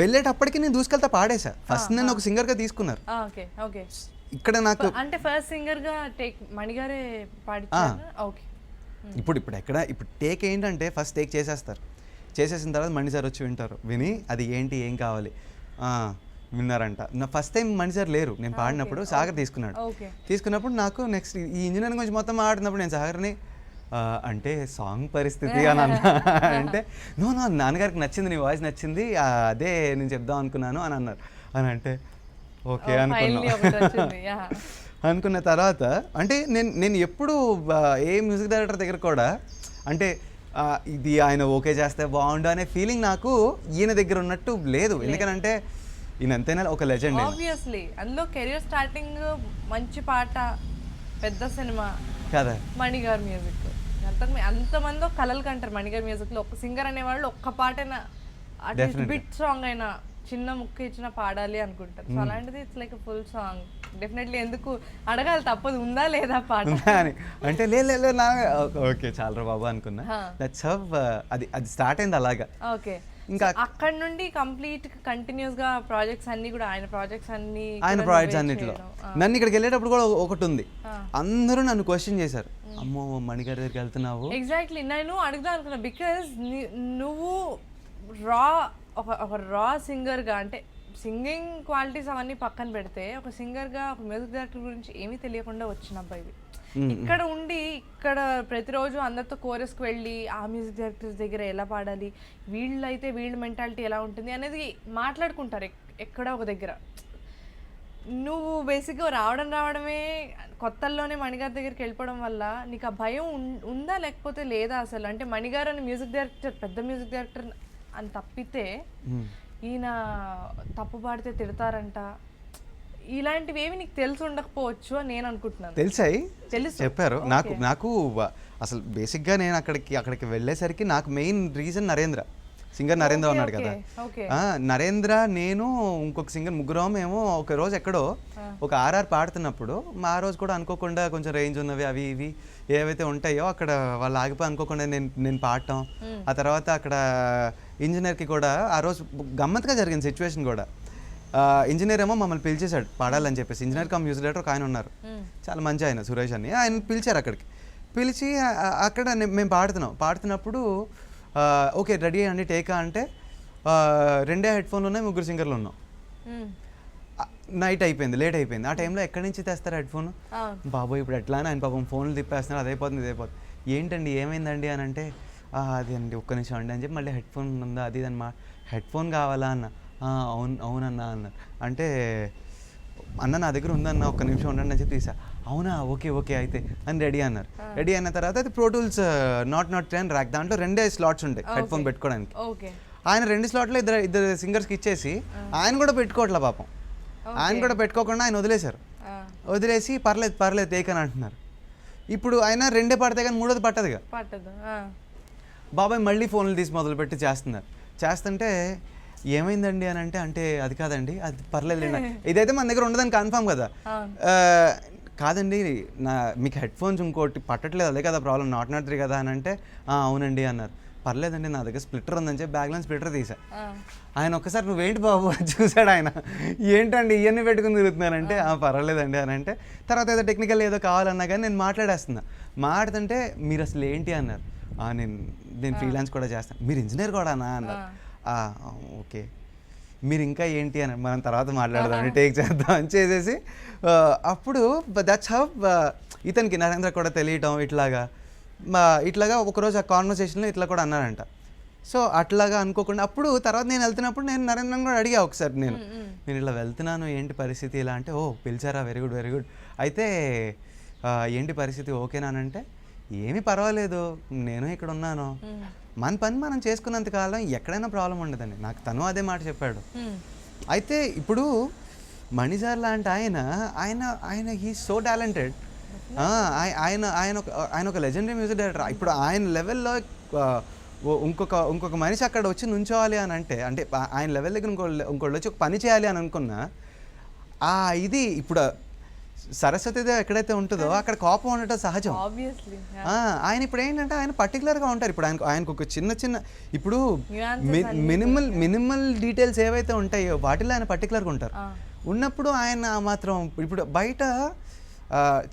వెళ్ళేటప్పటికి నేను దూసుకెళ్తా పాడేసా. ఫస్ట్ నేను ఒక సింగర్గా తీసుకున్నారు. ఇక్కడ నాకు అంటే ఫస్ట్ సింగర్గా మణిగారే పాడించారు. ఇప్పుడు టేక్ ఏంటంటే ఫస్ట్ టేక్ చేసేసిన తర్వాత మణి సార్ వచ్చి వింటారు. విని అది ఏంటి ఏం కావాలి విన్నారంట. నా ఫస్ట్ టైం మణి సార్ లేరు, నేను పాడినప్పుడు సాగర్ తీసుకున్నప్పుడు నాకు నెక్స్ట్ ఈ ఇంజనీరింగ్ గురించి మొత్తం ఆడుతున్నప్పుడు నేను సాగర్ని అంటే సాంగ్ పరిస్థితి అని అన్నా. అంటే నో నాన్నగారికి నచ్చింది, నీ వాయిస్ నచ్చింది, అదే నేను చెప్దాం అనుకున్నాను అని అన్నారు. అని అంటే ఓకే అనుకున్న తర్వాత అంటే నేను ఎప్పుడు ఏ మ్యూజిక్ డైరెక్టర్ దగ్గర కూడా అంటే ఇది ఆయన ఓకే చేస్తే బాగుండు అనే ఫీలింగ్ నాకు ఈయన దగ్గర ఉన్నట్టు లేదు. ఎందుకంటే ఈయన ఎంతైనా ఒక లెజెండ్. ఆబ్వియస్లీ అందులో కెరీర్ స్టార్టింగ్ మంచి పాట, పెద్ద సినిమా కదా మణిగారు మ్యూజిక్. అంతమంది కలలు కంటారు మణిగారు మ్యూజిక్లో. ఒక సింగర్ అనేవాళ్ళు ఒక్క పాటైనా అట్లీస్ట్ బిట్ సాంగ్ అయినా చిన్న ముక్క ఇచ్చిన పాడాలి అనుకుంటారు. సో అలాంటిది it's like full song. Definitely ఎందుకు అడగాలి తప్పదు, ఉందా లేదా పాట అని అంటే లేదు ఓకే చాలా బాబా అనుకున్నా. దట్స్ హౌ అది స్టార్ట్ అయింది అలాగా. ఓకే ఇంకా అక్కడ నుండి కంప్లీట్ కంటిన్యూస్ గా ప్రాజెక్ట్స్ అన్ని కూడా ఆయన ప్రాజెక్ట్స్ అన్నిట్లో. నన్ను ఇక్కడికి వెళ్ళేటప్పుడు కూడా ఒకటి ఉంది, అందరూ నన్ను క్వశ్చన్ చేశారు, అమ్మో మణిగారి దగ్గరికి వెళ్తున్నావు. ఎగ్జాక్ట్లీ నేను అడుగుదాం అనుకున్నా, బికాజ్ నువ్వు రా ఒక రా సింగర్గా, అంటే సింగింగ్ క్వాలిటీస్ అవన్నీ పక్కన పెడితే ఒక సింగర్గా ఒక మ్యూజిక్ డైరెక్టర్ గురించి ఏమీ తెలియకుండా వచ్చిన అబ్బాయి. ఇక్కడ ఉండి ఇక్కడ ప్రతిరోజు అందరితో కోరస్కి వెళ్ళి ఆ మ్యూజిక్ డైరెక్టర్స్ దగ్గర ఎలా పాడాలి, వీళ్ళైతే వీళ్ళ మెంటాలిటీ ఎలా ఉంటుంది అనేది మాట్లాడుకుంటారు ఎక్కడ ఒక దగ్గర. నువ్వు బేసిక్గా రావడమే కొత్తల్లోనే మణిగారి దగ్గరికి వెళ్ళిపోవడం వల్ల నీకు ఆ భయం ఉందా లేకపోతే లేదా అసలు? అంటే మణిగారు అని మ్యూజిక్ డైరెక్టర్, పెద్ద మ్యూజిక్ డైరెక్టర్ అని తప్పితే ఈయన తప్పు పాడితే తిడతారంట, ఇలాంటివి ఏమి నీకు తెలిసి ఉండకపోవచ్చు అని నేను అనుకుంటున్నాను. తెలుసు చెప్పారు నాకు అసలు బేసిక్గా నేను అక్కడికి వెళ్ళేసరికి నాకు main reason Narendra, singer Narendra ఉన్నాడు కదా. నరేంద్ర, నేను, ఇంకొక సింగర్, ముగ్గురం మేము ఒక రోజు ఎక్కడో ఒక ఆర్ఆర్ పాడుతున్నప్పుడు ఆ రోజు కూడా అనుకోకుండా కొంచెం రేంజ్ ఉన్నవి అవి ఇవి ఏవైతే ఉంటాయో అక్కడ వాళ్ళు ఆగిపోయి అనుకోకుండా నేను పాడటం. ఆ తర్వాత అక్కడ ఇంజనీర్కి కూడా ఆ రోజు గమ్మత్తుగా జరిగింది సిచ్యువేషన్ కూడా. ఇంజనీర్ ఏమో మమ్మల్ని పిలిచేశాడు పాడాలని చెప్పేసి. ఇంజనీర్ కమ్ మ్యూజిక్ డైరెక్టర్ ఒక ఆయన ఉన్నారు, చాలా మంచి ఆయన, సురేష్ అని. ఆయన పిలిచారు అక్కడికి. పిలిచి అక్కడ మేము పాడుతున్నప్పుడు ఓకే రెడీ అండి టేకా అంటే 2 హెడ్ఫోన్లు ఉన్నాయి, 3 సింగర్లు ఉన్నాం. నైట్ అయిపోయింది, లేట్ అయిపోయింది. ఆ టైంలో ఎక్కడి నుంచి తెస్తారు హెడ్ఫోన్? బాబోయ్ ఇప్పుడు ఎట్లా అని ఆయన పాపం ఫోన్లు తిప్పేస్తున్నారు, అదైపోతుంది. ఏంటండి ఏమైందండి అని అంటే అది అండి ఒక్క నిమిషం అండి అని చెప్పి మళ్ళీ హెడ్ఫోన్ ఉందా అది ఇది అని హెడ్ఫోన్ కావాలా అన్న. అవునన్నా అన్నారు. అంటే అన్న నా దగ్గర ఉందన్న ఒక్క నిమిషం ఉండండి అని చెప్పి తీసా. అవునా ఓకే అయితే అని రెడీ అన్నారు. రెడీ అయిన తర్వాత అది ప్రో టూల్స్ నాట్ 10 ర్యాక్, దాంట్లో 2 స్లాట్స్ ఉంటాయి హెడ్ఫోన్ పెట్టుకోవడానికి. ఆయన 2 స్లాట్లో ఇద్దరు సింగర్స్కి ఇచ్చేసి ఆయన కూడా పెట్టుకోవట్లే పాపం. ఆయన కూడా పెట్టుకోకుండా ఆయన వదిలేసి పర్లేదు తేకని అంటున్నారు. ఇప్పుడు ఆయన 2 పడతాయి కానీ 3వది పట్టదుగా. బాబాయ్ మళ్ళీ ఫోన్లు తీసి మొదలుపెట్టి చేస్తుంటే ఏమైందండి అని అంటే అది కాదండి అది పర్లేదులేండి, ఇదైతే మన దగ్గర ఉండదని కన్ఫామ్ కదా. కాదండి మీకు హెడ్ఫోన్స్ ఇంకోటి పట్టట్లేదు, అదే కదా ప్రాబ్లం, నాట్ 3 కదా అని అంటే అవునండి అన్నారు. పర్లేదండి నా దగ్గర స్ప్లిట్టర్ ఉందని చెప్పి బ్యాగ్లో స్ప్లిట్టర్ తీసా. ఆయన ఒక్కసారి నువ్వేంటి బాబు అని చూశాడు. ఆయన ఏంటండి ఇవన్నీ పెట్టుకుని తిరుగుతున్నానంటే పర్వాలేదండి అని అంటే తర్వాత ఏదో టెక్నికల్ ఏదో కావాలన్నా కానీ నేను మాట్లాడుతుంటే మీరు అసలు ఏంటి అన్నారు. నేను ఫ్రీలాన్స్ కూడా చేస్తాను. మీరు ఇంజనీర్ కూడానా అన్నారు. ఓకే మీరు ఇంకా ఏంటి అని మనం తర్వాత మాట్లాడదాం, టేక్ చేద్దాం అని చేసేసి అప్పుడు దట్స్ హౌ ఇతనికి నరేంద్ర కూడా తెలియటం ఇట్లాగా ఒకరోజు ఆ కాన్వర్సేషన్లో ఇట్లా కూడా అన్నారంట. సో అట్లాగా అనుకోకుండా అప్పుడు తర్వాత నేను వెళ్తున్నప్పుడు నేను నరేంద్రని కూడా అడిగా ఒకసారి, నేను ఇట్లా వెళ్తున్నాను ఏంటి పరిస్థితి ఇలా అంటే పిలిచారా వెరీ గుడ్ అయితే ఏంటి పరిస్థితి ఓకేనానంటే ఏమీ పర్వాలేదు నేను ఇక్కడ ఉన్నాను, మన పని మనం చేసుకున్నంత కాలం ఎక్కడైనా ప్రాబ్లం ఉండదండి. నాకు తను అదే మాట చెప్పాడు. అయితే ఇప్పుడు మణి సార్ లాంటి ఆయన హీ సో టాలెంటెడ్. ఆయన ఒక లెజెండరీ మ్యూజిక్ డైరెక్టర్. ఇప్పుడు ఆయన లెవెల్లో ఇంకొక మనిషి అక్కడ వచ్చి నుంచోవాలి అని అంటే ఆయన లెవెల్ దగ్గర ఇంకోళ్ళు వచ్చి ఒక పని చేయాలి అని అనుకున్నా ఇది ఇప్పుడు సరస్వతిదేవి ఎక్కడైతే ఉంటుందో అక్కడ కోపం ఉండటం సహజం. ఆయన ఇప్పుడు ఏంటంటే ఆయన పర్టికులర్గా ఉంటారు. ఇప్పుడు ఆయనకు ఒక చిన్న ఇప్పుడు మినిమల్ డీటెయిల్స్ ఏవైతే ఉంటాయో వాటిలో ఆయన పర్టికులర్గా ఉంటారు. ఉన్నప్పుడు ఆయన మాత్రం ఇప్పుడు బయట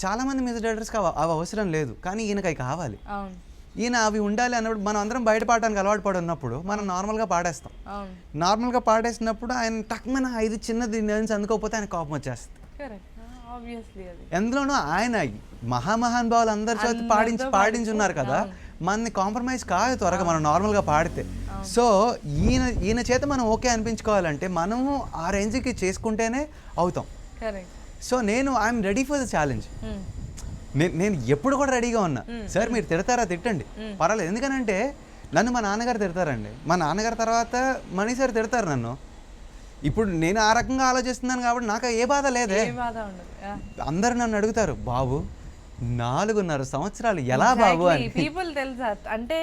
చాలామంది మ్యూజిక్ డైరెక్టర్స్కి అవి అవసరం లేదు, కానీ ఈయనకి అవి కావాలి. ఈయన అవి ఉండాలి అన్నప్పుడు మనం అందరం బయట పాడడానికి అలవాటు పడి ఉన్నప్పుడు మనం నార్మల్గా పాడేస్తాం. నార్మల్గా పాడేసినప్పుడు ఆయన టక్మన ఇది చిన్నది నుంచి అందుకోకపోతే ఆయన కోపం వచ్చేస్తుంది. ఎందులోనూ ఆయన మహానుభావులు అందరి చేత పాడించి ఉన్నారు కదా, మనని కాంప్రమైజ్ కాదు త్వరగా మనం నార్మల్గా పాడితే. సో ఈయన చేత మనం ఓకే అనిపించుకోవాలంటే మనము ఆ రేంజ్కి చేసుకుంటేనే అవుతాం. So I'm ready for the challenge. నేను ఎప్పుడు కూడా రెడీగా ఉన్నా. సార్ మీరు తిడతారా తిట్టండి పర్వాలేదు, ఎందుకనంటే నన్ను మా నాన్నగారు తిడతారండి, మా నాన్నగారి తర్వాత మణి సార్ తిడతారు నన్ను. ఇప్పుడు నేను ఆ రకంగా ఆలోచిస్తున్నాను కాబట్టి నాకు ఏ బాధ లేదే. అందరు నన్ను అడుగుతారు బాబు 4.5 సంవత్సరాలు ఎలా బాబు అని. పీపుల్ తెలుసా అంటే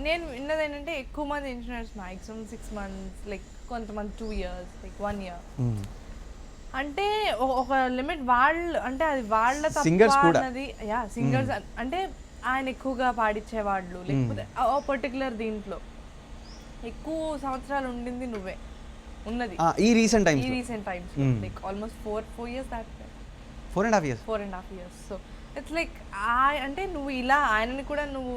నేను విన్నది ఏంటంటే ఎక్కువ మంది ఇంజనీర్స్ మ్యాక్సిమం 6 months, లైక్ కొంతమంది 2 years, లైక్ 1 year. అంటే ఒక లిమిట్ వాళ్ళు అంటే అది వాళ్ళ తప్పన్నది. సింగర్స్ అంటే ఆయన ఎక్కువగా పాడించేవాళ్ళు, లేకపోతే పర్టికులర్ దీంట్లో ఎక్కువ సంవత్సరాలు ఉండింది నువ్వే ఉన్నది ఈ recent times like almost 4 years that. 4.5 years. 4.5 years. So it's like అంటే నువ్వు ఇలా ఆయనని కూడా నువ్వు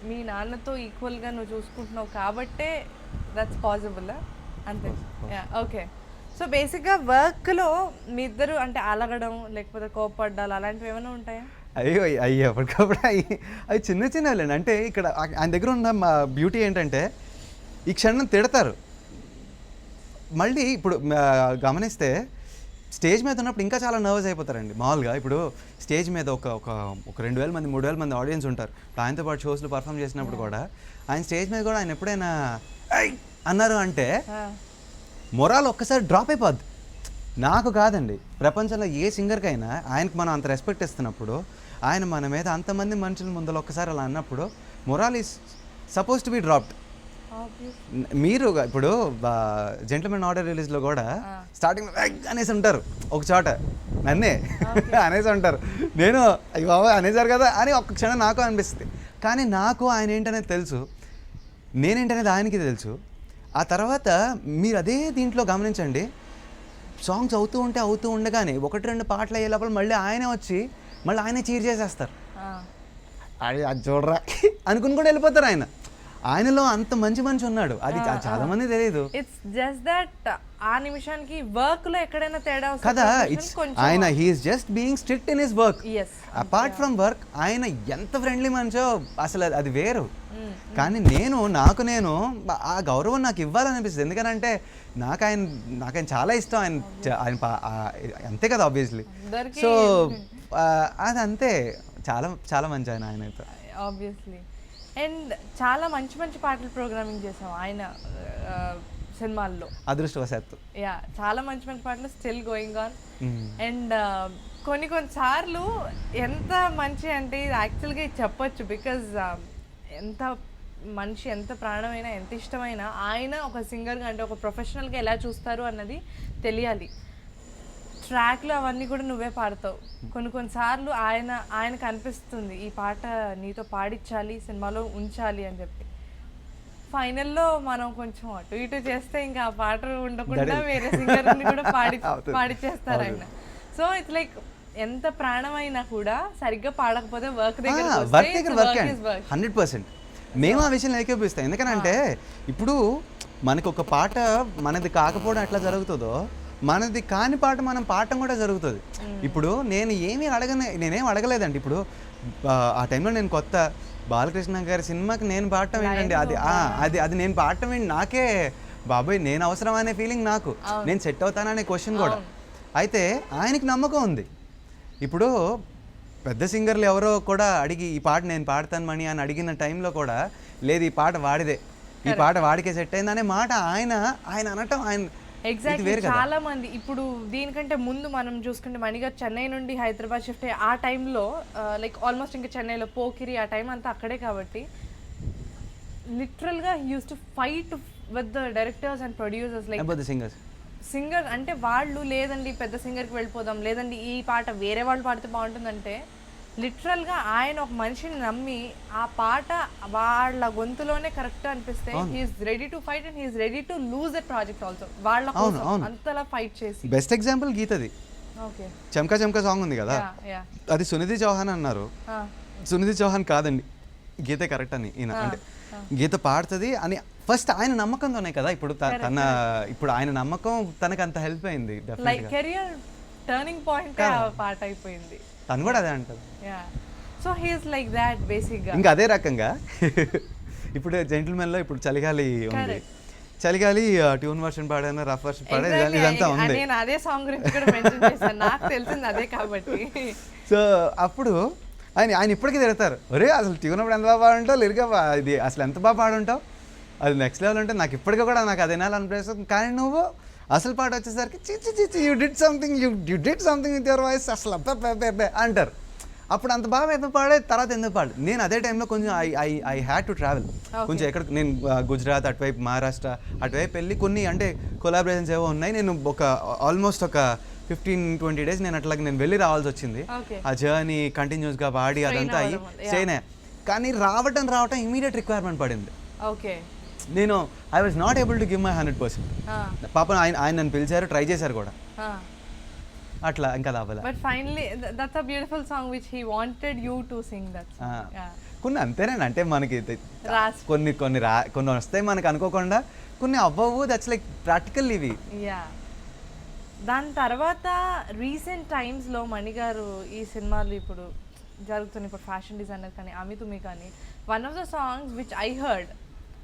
మీ నాన్నతో ఈక్వల్గా నువ్వు చూసుకుంటున్నావు కాబట్టే దట్స్ పాసిబుల్ అంతే. ఓకే. సో బేసిక్గా వర్క్లో మీ ఇద్దరు అంటే అలగడం లేకపోతే కోపడ్డాలు అలాంటివి ఏమైనా ఉంటాయా? అయ్యో అయ్యో అప్పటికప్పుడు అవి చిన్న చిన్నవిలేండి. అంటే ఇక్కడ ఆయన దగ్గర ఉన్న మా బ్యూటీ ఏంటంటే ఈ క్షణం తిడతారు, మళ్ళీ ఇప్పుడు గమనిస్తే స్టేజ్ మీద ఉన్నప్పుడు ఇంకా చాలా నర్వస్ అయిపోతారండి. మామూలుగా ఇప్పుడు స్టేజ్ మీద ఒక 2,000 మంది 3,000 మంది ఆడియన్స్ ఉంటారు. ఆయనతో పాటు షోస్లో పర్ఫామ్ చేసినప్పుడు కూడా ఆయన స్టేజ్ మీద కూడా ఆయన ఎప్పుడైనా ఐ అన్నారు అంటే మొరాల్ ఒక్కసారి డ్రాప్ అయిపోద్ది. నాకు కాదండి, ప్రపంచంలో ఏ సింగర్కైనా ఆయనకు మనం అంత రెస్పెక్ట్ ఇస్తున్నప్పుడు, ఆయన మన మీద అంతమంది మనుషుల ముందర ఒక్కసారి అలా అన్నప్పుడు మొరాల్ is suppose to be dropped. మీరు ఇప్పుడు జెంటిల్మెన్ ఆర్డర్ రిలీజ్లో కూడా స్టార్టింగ్ అనేసి ఉంటారు ఒక చోట, నన్నే అనేసి ఉంటారు. నేను అయ్యి బాబా అనేసారు కదా అని ఒక్క క్షణం నాకు అనిపిస్తుంది. కానీ నాకు ఆయన ఏంటనేది తెలుసు, నేనేంటనేది ఆయనకి తెలుసు. ఆ తర్వాత మీరు అదే దీంట్లో గమనించండి, సాంగ్స్ అవుతూ ఉండగానే 1-2 పాటలు అయ్యే లోపల మళ్ళీ ఆయనే వచ్చి మళ్ళీ ఆయనే చీర్ చేసేస్తారు. అది చూడరా అనుకుని కూడా వెళ్ళిపోతారు. ఆయనలో అంత మంచి మనిషి ఉన్నాడు, అది చాలా మంది తెలియదు. ఇట్స్ జస్ట్ దట్ ఆ నిమిషానికి వర్క్ లో ఎక్కడైనా తేడా కదా, ఇట్స్ ఆయన he is just being strict in his work. Apart from work ఆయన ఎంత ఫ్రెండ్లీ మనిషో అసలు అది వేరు. కానీ నేను ఆ గౌరవం నాకు ఇవ్వాలనిపిస్తుంది. ఎందుకనంటే నాకు ఆయన చాలా ఇష్టం. ఆయన అంతే కదా ఆబ్వియస్లీ. సో అది అంతే, చాలా చాలా మంచి ఆయన అయితే ఆబ్వియస్లీ. అండ్ చాలా మంచి మంచి పాటలు ప్రోగ్రామింగ్ చేసాం ఆయన సినిమాల్లో, అదృష్టవశాత్తు. చాలా మంచి మంచి పాటలు స్టిల్ గోయింగ్ ఆన్. అండ్ కొన్నిసార్లు ఎంత మంచి అంటే ఇది యాక్చువల్గా చెప్పొచ్చు, బికాజ్ ఎంత మనిషి ఎంత ప్రాణమైనా ఎంత ఇష్టమైనా ఆయన ఒక సింగర్గా అంటే ఒక ప్రొఫెషనల్గా ఎలా చూస్తారు అన్నది తెలియాలి. ట్రాక్లు అవన్నీ కూడా నువ్వే పాడతావు. కొన్నిసార్లు ఆయనకు అనిపిస్తుంది ఈ పాట నీతో పాడించాలి, సినిమాలో ఉంచాలి అని చెప్పి. ఫైనల్లో మనం కొంచెం అటు ఇటు చేస్తే ఇంకా ఆ పాట ఉండకుండా వేరే సింగర్ని కూడా పాడిచ్చేస్తారు ఆయన. సో ఇట్స్ లైక్ ఎంత ప్రాణమైనా కూడా సరిగ్గా పాడకపోతే వర్క్ దగ్గర 100% మేము ఆ విషయం ఏకీపిస్తాం. ఎందుకనంటే ఇప్పుడు మనకు ఒక పాట మనది కాకపోవడం ఎట్లా జరుగుతుందో, మనది కాని పాట మనం పాడటం కూడా జరుగుతుంది. ఇప్పుడు నేనేం అడగలేదండి. ఇప్పుడు ఆ టైంలో నేను కొత్త బాలకృష్ణ గారి సినిమాకి నేను పాడటం ఏంటండి, అది నేను పాడటం ఏంటి, నాకే బాబాయ్ నేను అవసరం అనే ఫీలింగ్ నాకు, నేను సెట్ అవుతాననే క్వశ్చన్ కూడా. అయితే ఆయనకి నమ్మకం ఉంది. ఇప్పుడు పెద్ద సింగర్లు ఎవరో కూడా అడిగి ఈ పాట నేను పాడతాను మణి అని అడిగిన టైంలో కూడా లేదు ఈ పాట వాడిదే, ఈ పాట వాడికే సెట్ అయింది అనే మాట ఆయన అనటం ఎగ్జాక్ట్లీ. చాలా మంది ఇప్పుడు దీనికంటే ముందు మనం చూసుకుంటే మణిగారు చెన్నై నుండి హైదరాబాద్ షిఫ్ట్ అయ్యి ఆ టైంలో లైక్ ఆల్మోస్ట్ ఇంకా చెన్నైలో పోకిరి ఆ టైం అంతా అక్కడే కాబట్టి లిటరల్గా he use to fight with the directors and producers. Like singer అంటే వాళ్ళు లేదండి పెద్ద సింగర్కి వెళ్ళిపోదాం, లేదండి ఈ పాట వేరే వాళ్ళు పాడితే బాగుంటుందంటే లిటరల్గా ఆయన ఒక మనిషిని నమ్మి ఆ పాట వాళ్ళ గొంతులోనే కరెక్ట్ అనిపిస్తే he's ready to fight and he's ready to lose that project also. వాళ్ళ కోసం అంతలా ఫైట్ చేసి. బెస్ట్ ఎగ్జాంపుల్ గీతది. చమ్కా చమ్కా సాంగ్ ఉంది కదా, అది సునిధి చౌహాన్ అన్నారు. సునిధి చౌహాన్ కాదండి, గీతే కరెక్ట్ అని ఈయన అంటే గీత పాడుతుంది అని ఫస్ట్ ఆయన నమ్మకంతోనే కదా. ఇప్పుడు ఆయన నమ్మకం తనకు అంత హెల్ప్ అయింది. కెరియర్ టర్నింగ్ పాయింట్ పాట అయిపోయింది. తను కూడా అదే అంటారు. So he is like that బేసిక్గా. ఇంకా అదే రకంగా ఇప్పుడు జెంటిల్మెన్లో ఇప్పుడు చలిగాలి ఉంది, చలిగాలి ట్యూన్ వర్షన్ పాడాను, రఫ్ వర్షన్ పాడాను, ఇదంతా ఉంది. నేను అదే సాంగ్ గురించి కూడా మెన్షన్ చేశాను, నాకు తెలిసింది అదే కాబట్టి. సో అప్పుడు ఆయన ఇప్పటికీ తిడతారు, ఒరే అసలు ట్యూన్ అప్పుడు ఎంత బాగా పాడుంటావు, లిరిగా ఇది అసలు ఎంత బాగా పాడుంటావు, అది నెక్స్ట్ లెవెల్ ఉంటే నాకు ఇప్పటికీ కూడా నాకు అది వినాలనిపిస్తుంది. కానీ నువ్వు అసలు పాట వచ్చేసరికి చిచి you did something with your voice అసలు అబ్బే అంటారు. అప్పుడు అంత బాగా ఎందుకు పాడే, తర్వాత ఎందుకు పాడు. నేను అదే టైంలో కొంచెం ఐ హ్యాడ్ టు ట్రావెల్ కొంచెం ఎక్కడ, నేను గుజరాత్ అటువైపు మహారాష్ట్ర అటువైపు వెళ్ళి కొన్ని అంటే కొలాబరేషన్స్ ఏవో ఉన్నాయి. నేను ఆల్మోస్ట్ ఒక 15-20 days నేను అట్లాగే నేను వెళ్ళి రావాల్సి వచ్చింది. ఆ జర్నీ కంటిన్యూస్గా పాడి అదంతా అయ్యి చేయనే. కానీ రావటం ఇమీడియట్ రిక్వైర్మెంట్ పడింది. నేను I was not able to give my 100%. పాపం ఆయన నన్ను పిలిచారు, ట్రై చేశారు కూడా. అట్లా ఇంకా అవ్వలే. But finally, that's a beautiful song which he wanted you to sing that song. Yeah. కొన్ని అంతేనండి, అంటే మనకి రాసి కొన్ని వస్తాయి మనకు అనుకోకుండా, కొన్ని అవ్వవు. దట్స్ లైక్ ప్రాక్టికల్ ఇవి. యా, దాని తర్వాత రీసెంట్ టైమ్స్లో మణి గారు ఈ సినిమాలు ఇప్పుడు జరుగుతున్న ఇప్పుడు ఫ్యాషన్ డిజైనర్ కానీ అమితుమి కానీ one of the songs which I heard,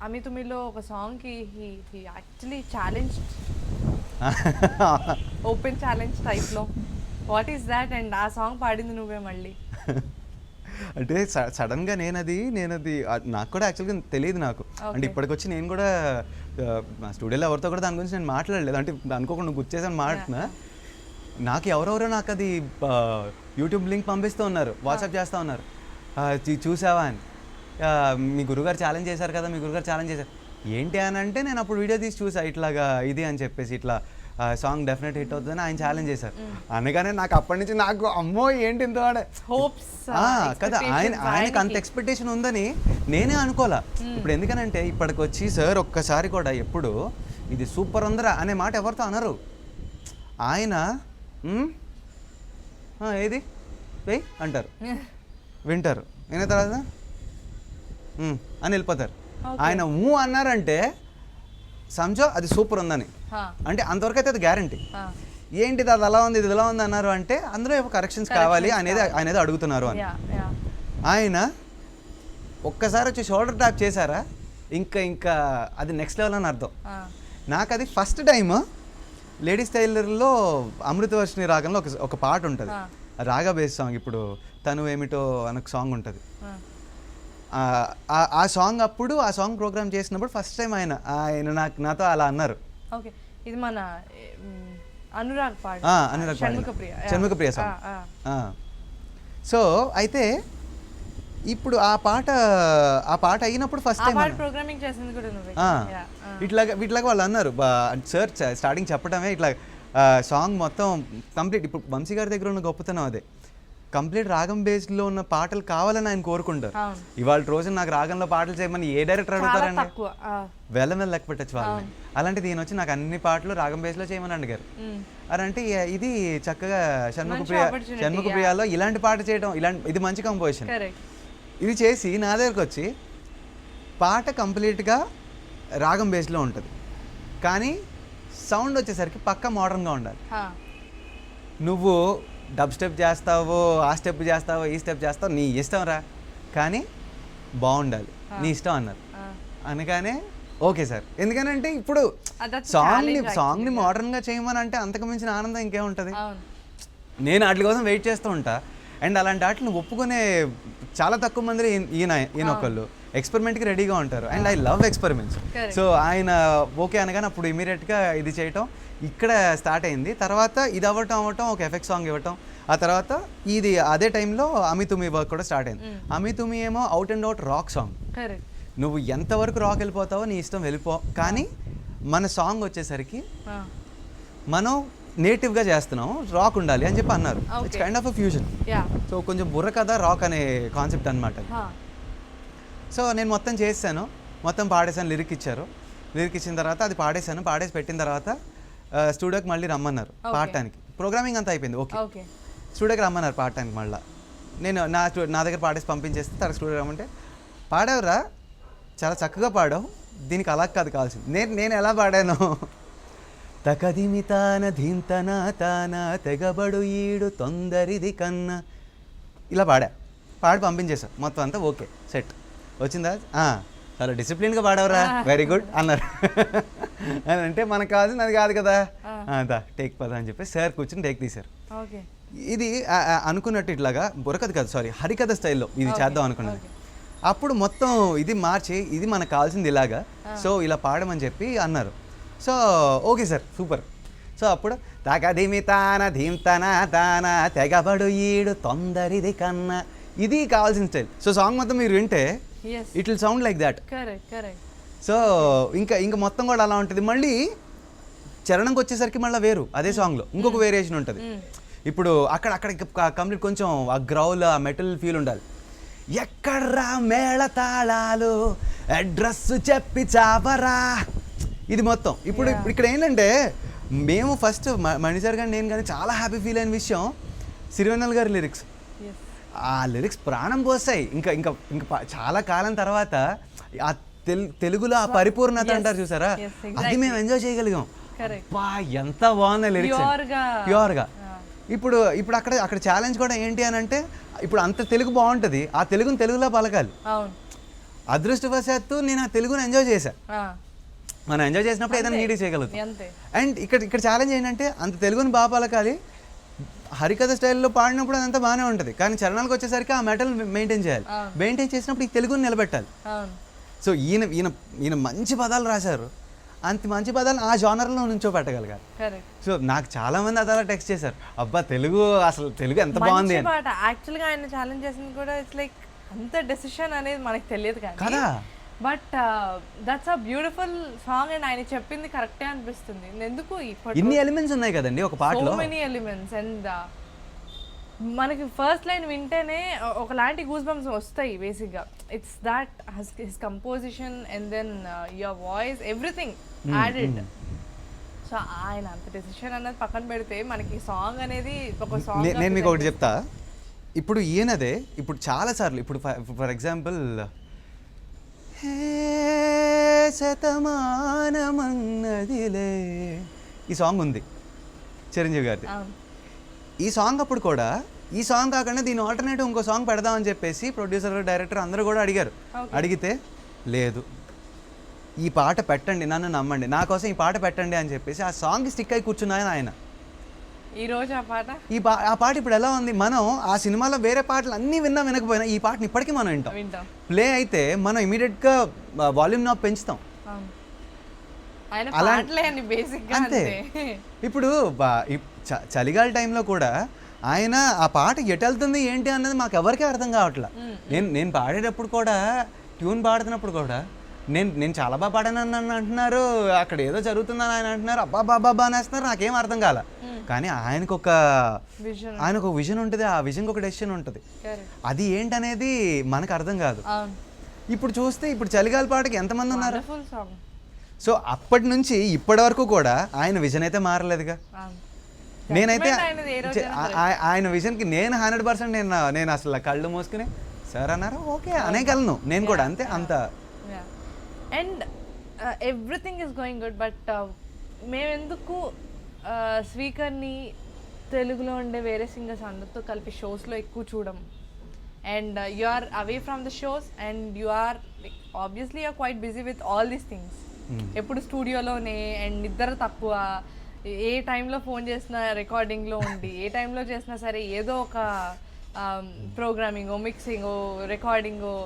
అమితుమిలో ఒక సాంగ్కి he actually challenge, open challenge టైప్లో. What is that? అండ్ ఆ సాంగ్ పాడింది నువ్వే మళ్ళీ. అంటే సడన్గా నేను అది నాకు కూడా యాక్చువల్గా తెలియదు నాకు. అంటే ఇప్పటికొచ్చి నేను కూడా మా స్టూడియోలో ఎవరితో కూడా దాని గురించి నేను మాట్లాడలేదు. అంటే అనుకోకుండా గుర్తు చేసాను మాట్లాడుతున్నా. నాకు ఎవరెవరో నాకు అది యూట్యూబ్ లింక్ పంపిస్తూ ఉన్నారు, వాట్సాప్ చేస్తూ ఉన్నారు, చూసావా అని. మీ గురుగారు ఛాలెంజ్ చేశారు కదా, మీ గురుగారు ఛాలెంజ్ చేశారు ఏంటి అని అంటే, నేను అప్పుడు వీడియో తీసి చూసా ఇట్లాగా ఇది అని చెప్పేసి, ఇట్లా సాంగ్ డెఫినెట్ హిట్ అవుతుందని ఆయన ఛాలెంజ్ చేశారు. అనగానే నాకు అప్పటి నుంచి నాకు అమ్మో ఏంటి ఇంత హోప్స్ కదా, ఆయనకు అంత ఎక్స్పెక్టేషన్ ఉందని నేనే అనుకోలే. ఇప్పుడు ఎందుకనంటే ఇప్పటికొచ్చి సార్ ఒక్కసారి కూడా ఎప్పుడు ఇది సూపర్ ఉందరా అనే మాట ఎవరితో అనరు. ఆయన ఏది వెయ్యి అంటారు, వింటారు, విన్న తర్వాత అని వెళ్ళిపోతారు. ఆయన అన్నారంటే సంజో అది సూపర్ ఉందని, అంటే అంతవరకు అయితే అది గ్యారంటీ. ఏంటిది అది అలా ఉంది, ఇది ఇలా ఉంది అన్నారు అంటే అందులో ఏవో కరెక్షన్స్ కావాలి అనేది అడుగుతున్నారు అని. ఆయన ఒక్కసారి వచ్చి షోల్డర్ ట్యాప్ చేశారా ఇంకా అది నెక్స్ట్ లెవెల్ అని అర్థం. నాకు అది ఫస్ట్ టైం లేడీస్ టైలర్లో అమృతవర్షిణి రాగంలో ఒక పాట ఉంటుంది, రాగా బేస్ సాంగ్. ఇప్పుడు తను ఏమిటో అనొక సాంగ్ ఉంటుంది. ఆ సాంగ్ అప్పుడు ఆ సాంగ్ ప్రోగ్రామ్ చేసినప్పుడు ఫస్ట్ టైం ఆయన నాతో అలా అన్నారు. ఓకే, ఇది మన అనురాగ్ షణ్ముఖప్రియ సాంగ్. సో అయితే ఇప్పుడు ఆ పాట అయినప్పుడు ఫస్ట్ టైం ప్రోగ్రామింగ్ చేసింది కూడా నువ్వే. ఇట్లాగా వాళ్ళు అన్నారు, సార్ స్టార్టింగ్ చెప్పడమే ఇట్లా సాంగ్ మొత్తం కంప్లీట్. ఇప్పుడు వంశీ గారి దగ్గర ఉన్న గొప్పతనం అదే, కంప్లీట్ రాగం బేస్డ్లో ఉన్న పాటలు కావాలని ఆయన కోరుకుంటారు. ఇవాళ రోజు నాకు రాగంలో పాటలు చేయమని ఏ డైరెక్టర్ అడుగుతారండి? వెళ్ళ లెక్క పెట్టచ్చు వాళ్ళని. అలాంటిది ఈయన వచ్చి నాకు అన్ని పాటలు రాగం బేస్లో చేయమని అడిగారు. అదంటే ఇది చక్కగా షణ్ముఖప్రియాలో ఇలాంటి పాట చేయడం, ఇది మంచి కంపోజిషన్. ఇది చేసి నా దగ్గరకు వచ్చి పాట కంప్లీట్గా రాగం బేస్లో ఉంటుంది, కానీ సౌండ్ వచ్చేసరికి పక్కా మోడర్న్గా ఉండాలి. నువ్వు డబ్ స్టెప్ చేస్తావో, ఆ స్టెప్ చేస్తావో, ఈ స్టెప్ చేస్తావో, నీ ఇష్టం రా, కానీ బాగుండాలి, నీ ఇష్టం అన్నారు. అనగానే ఓకే సార్. ఎందుకనంటే ఇప్పుడు సాంగ్ని మోడర్న్గా చేయమని అంటే అంతకు మించిన ఆనందం ఇంకేముంటుంది? నేను వాటి కోసం వెయిట్ చేస్తూ ఉంటా. అండ్ అలాంటి వాటిని ఒప్పుకునే చాలా తక్కువ మంది ఈయన ఒకళ్ళు ఎక్స్పెరిమెంట్కి రెడీగా ఉంటారు. And I love experiments. So ఆయన ఓకే అనగానే అప్పుడు ఇమీడియట్గా ఇది చేయటం ఇక్కడ స్టార్ట్ అయింది. తర్వాత ఇది అవ్వటం ఒక ఎఫెక్ట్ సాంగ్ ఇవ్వటం, ఆ తర్వాత ఇది అదే టైంలో అమితుమి వర్క్ కూడా స్టార్ట్ అయింది. అమితుమి ఏమో out and out rock song. నువ్వు ఎంతవరకు రాక్ వెళ్ళిపోతావో నీ ఇష్టం వెళ్ళిపో, కానీ మన సాంగ్ వచ్చేసరికి మనం నేటివ్గా చేస్తున్నాం, రాక్ ఉండాలి అని చెప్పి అన్నారు. It's kind of a fusion. So కొంచెం బుర్ర కదా రాక్ అనే కాన్సెప్ట్ అనమాట. సో నేను మొత్తం చేసాను, మొత్తం పాడేసాను, లిరిక్ ఇచ్చారు. లిరిక్ ఇచ్చిన తర్వాత అది పాడేసి పెట్టిన తర్వాత స్టూడియోకి మళ్ళీ రమ్మన్నారు పాడటానికి. ప్రోగ్రామింగ్ అంతా అయిపోయింది, ఓకే. స్టూడియోకి రమ్మన్నారు పాడటానికి. మళ్ళీ నేను నా దగ్గర పాడేసి పంపించేస్తే తర్వాత స్టూడియో రమ్మంటే, పాడావురా, చాలా చక్కగా పాడావు, దీనికి అలా కాదు కావాల్సింది. నేను ఎలా పాడాను, తకదిమి తాన ధీంతన తాన తెగబడు ఈడు తొందరిది కన్నా, ఇలా పాడి పంపించేసా. మొత్తం అంతా ఓకే, సెట్ వచ్చిందా, చాలా డిసిప్లిన్గా పాడవరా, వెరీ గుడ్ అన్నారు. అని అంటే మనకు కావాల్సింది అది కాదు కదా, టేక్ పద అని చెప్పి సార్ కూర్చొని టేక్ తీశారు. ఇది అనుకున్నట్టు ఇట్లాగా బుర్రకథ కాదు, సారీ, హరికథ స్టైల్లో ఇది చేద్దాం అనుకున్నది. అప్పుడు మొత్తం ఇది మార్చి, ఇది మనకు కావాల్సింది ఇలాగా, సో ఇలా పాడమని చెప్పి అన్నారు. So okay sir, super. So అప్పుడు తగదిమి తాన ధీంతన తాన తెగబడు ఈడు తొందరిది కన్నా, ఇది కావాల్సిన స్టైల్. సో సాంగ్ మొత్తం మీరు వింటే it will sound like that. So ఇంకా మొత్తం కూడా అలా ఉంటుంది. మళ్ళీ చరణంకి వచ్చేసరికి మళ్ళీ వేరు, అదే సాంగ్లో ఇంకొక వేరియేషన్ ఉంటుంది. ఇప్పుడు అక్కడ కంప్లీట్ కొంచెం ఆ గ్రౌల్, ఆ మెటల్ ఫీల్ ఉండాలి. ఎక్కడ్రా మేళ తాళాలు, అడ్రస్ చెప్పి చావరా, ఇది మొత్తం. ఇప్పుడు ఇక్కడ ఏంటంటే మేము ఫస్ట్ మణిసార్ గారు నేను కానీ చాలా హ్యాపీ ఫీల్ అయిన విషయం సిరివెన్నెల గారి లిరిక్స్. ఆ లిరిక్స్ ప్రాణం పోస్తాయి. ఇంకా ఇంకా ఇంకా చాలా కాలం తర్వాత ఆ తెలుగులో ఆ పరిపూర్ణత అంటారు చూసారా, అది మేము ఎంజాయ్ చేయగలిగాం. అబ్బా ఎంత బాగున్నాయి లిరిక్స్, ప్యూర్గా. ఇప్పుడు ఇప్పుడు అక్కడ ఛాలెంజ్ కూడా ఏంటి అని అంటే, ఇప్పుడు అంత తెలుగు బాగుంటుంది, ఆ తెలుగుని తెలుగులో పలకాలి. అదృష్టవశాత్తు నేను ఆ తెలుగుని ఎంజాయ్ చేశా. మనం ఎంజాయ్ చేసినప్పుడు ఏదైనా నీడీ చేయగలుగుతాం. అండ్ ఇక్కడ ఛాలెంజ్ ఏంటంటే అంత తెలుగుని బాగా పలకాలి. హరికథ స్టైల్లో పాడినప్పుడు అదంతా బాగానే ఉంటుంది, కానీ చరణాలకు వచ్చేసరికి ఆ మెటల్ మెయింటైన్ చేయాలి. మెయింటైన్ చేసినప్పుడు ఈ తెలుగుని నిలబెట్టాలి. సో ఈయన మంచి పదాలు రాశారు, అంత మంచి పదాలు ఆ జానర్లో నుంచో పెట్టగలిగారు. సో నాకు చాలా మంది అలా టెక్స్ట్ చేశారు, అబ్బా తెలుగు అసలు తెలుగు ఎంత బాగుంది అని. యాక్చువల్గా ఆయన ఛాలెంజ్ చేసింది కూడా ఇట్స్ లైక్ అంత డెసిషన్ అనేది మనకు తెలియదు కదా, but that's a beautiful song and ఆయన చెప్పింది కరెక్టే అనిపిస్తుంది. ఎందుకు ఇన్ని ఎలిమెంట్స్ ఉన్నాయి కదండి ఒక పాటలో, సో మెనీ ఎలిమెంట్స్. అండ్ మనకి ఫస్ట్ లైన్ వింటేనే ఒకలాంటి గూస్ బంప్స్ వస్తాయి బేసిక్గా. It's that his composition and then your voice everything added. So ఆయన అంత డెసిషన్ అన్నది పక్కన పెడితే మనకి సాంగ్ అనేది ఒక సాంగ్. నేను మీకు ఒకటి చెప్తా, ఇప్పుడు ఈయనదే ఇప్పుడు చాలాసార్లు, ఇప్పుడు ఫర్ ఎగ్జాంపుల్ శతమానమన్నదిలే ఈ సాంగ్ ఉంది చిరంజీవి గారిది. ఈ సాంగ్ అప్పుడు కూడా ఈ సాంగ్ కాకుండా దీని ఆల్టర్నేటివ్ ఇంకో సాంగ్ పెడదామని చెప్పేసి ప్రొడ్యూసర్ డైరెక్టర్ అందరూ కూడా అడిగారు. అడిగితే లేదు ఈ పాట పెట్టండి, నన్ను నమ్మండి, నా కోసం ఈ పాట పెట్టండి అని చెప్పేసి ఆ సాంగ్ స్టిక్ అయి కూర్చున్నాయని ఆయన. ఈ రోజు ఆ పాట ఇప్పుడు ఎలా ఉంది, మనం ఆ సినిమాలో వేరే పాటలు అన్నీ వినకపోయినా ఈ పాటని ఇప్పటికీ మనం వింటాం. ప్లే అయితే మనం ఇమీడియట్గా వాల్యూమ్ నాబ్ పెంచుతాం. అంతే. ఇప్పుడు చలిగాలి టైంలో కూడా ఆయన ఆ పాట ఎటు వెళ్తుంది ఏంటి అన్నది మాకు ఎవరికీ అర్థం కావట్లా. నేను పాడేటప్పుడు కూడా, ట్యూన్ పాడుతున్నప్పుడు కూడా నేను చాలా బాగా పాడానని అంటున్నారు, అక్కడ ఏదో జరుగుతుందని ఆయన అంటున్నారు, అబ్బా బాబా అనేస్తున్నారు, నాకేం అర్థం కాల. కానీ ఆయనకు ఒక విజన్ ఉంటుంది, ఆ విజన్కి ఒక డెసిషన్ ఉంటుంది. అది ఏంటనేది మనకు అర్థం కాదు. ఇప్పుడు చూస్తే ఇప్పుడు చలిగాలి పాటకి ఎంతమంది ఉన్నారు. సో అప్పటి నుంచి ఇప్పటి వరకు కూడా ఆయన విజన్ అయితే మారలేదుగా. నేనైతే ఆయన విజన్కి నేను 100% నేను అసలు కళ్ళు మూసుకుని సార్ అన్నారు ఓకే అనేగలను నేను కూడా, అంతే అంత. And everything is going good, but మేమెందుకు స్పీకర్ని తెలుగులో ఉండే వేరే సింగర్స్ అందరితో కలిపి షోస్లో ఎక్కువ చూడం. And you are away from the shows and you are obviously you are quite busy with all these things. ఎప్పుడు స్టూడియోలోనే, అండ్ నిద్ర తక్కువ, ఏ టైంలో ఫోన్ చేసినా రికార్డింగ్లో ఉండి, ఏ టైంలో చేసినా సరే ఏదో ఒక ప్రోగ్రామింగో, మిక్సింగో, రికార్డింగో,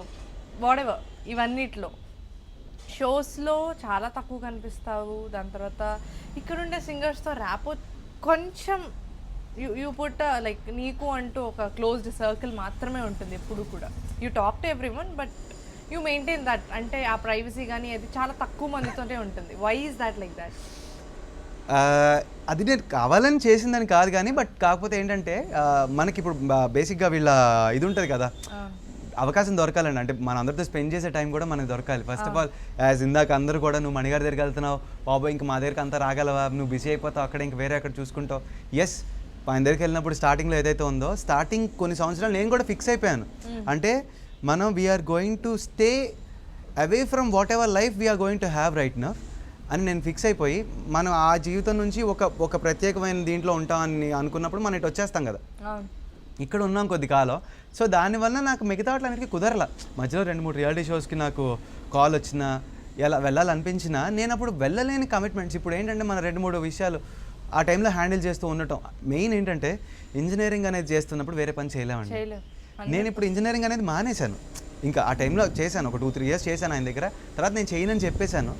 వాటెవర్, ఇవన్నిట్లో షోస్లో చాలా తక్కువ కనిపిస్తావు. దాని తర్వాత ఇక్కడుండే సింగర్స్తో ర్యాపో కొంచెం యూ పుట్ లైక్ నీకు అంటూ ఒక క్లోజ్డ్ సర్కిల్ మాత్రమే ఉంటుంది ఎప్పుడు కూడా. You talk to everyone but you maintain that, అంటే ఆ ప్రైవసీ కానీ అది చాలా తక్కువ మందితోనే ఉంటుంది. Why is that like that? అది నేను కావాలని చేసిందని కాదు కానీ, బట్ కాకపోతే ఏంటంటే మనకి ఇప్పుడు బేసిక్గా వీళ్ళ ఇది ఉంటుంది కదా, అవకాశం దొరకాలండి. అంటే మన అందరితో స్పెండ్ చేసే టైం కూడా మనకు దొరకాలి. ఫస్ట్ ఆఫ్ ఆల్ యాజ్ ఇందాక అందరూ కూడా నువ్వు మణిగారి దగ్గరికి వెళ్తున్నావు బాబు, ఇంక మా దగ్గరికి అంతా రాగలవా, నువ్వు బిజీ అయిపోతావు అక్కడ, ఇంక వేరే అక్కడ చూసుకుంటావు. ఎస్, ఆయన దగ్గరికి వెళ్ళినప్పుడు స్టార్టింగ్లో ఏదైతే ఉందో, స్టార్టింగ్ కొన్ని సంవత్సరాలు నేను కూడా ఫిక్స్ అయిపోయాను. అంటే మనం we're going to stay away from whatever life we're going to have right now అని నేను ఫిక్స్ అయిపోయి, మనం ఆ జీవితం నుంచి ఒక ప్రత్యేకమైన దీంట్లో ఉంటామని అనుకున్నప్పుడు మనం ఇటు వచ్చేస్తాం కదా, ఇక్కడ ఉన్నాం కొద్ది కాలం. సో దానివల్ల నాకు మిగతా వాటికి కుదరలా. మధ్యలో 2-3 రియాలిటీ షోస్కి నాకు కాల్ వచ్చినా, ఎలా వెళ్ళాలనిపించినా నేను అప్పుడు వెళ్ళలేని కమిట్మెంట్స్. ఇప్పుడు ఏంటంటే మన 2-3 విషయాలు ఆ టైంలో హ్యాండిల్ చేస్తూ ఉండటం. మెయిన్ ఏంటంటే ఇంజనీరింగ్ అనేది చేస్తున్నప్పుడు వేరే పని చేయలేమండి. నేను ఇప్పుడు ఇంజనీరింగ్ అనేది మానేశాను. ఇంకా ఆ టైంలో చేశాను, ఒక 2-3 ఇయర్స్ చేశాను ఆయన దగ్గర. తర్వాత నేను చేయనని చెప్పేశాను.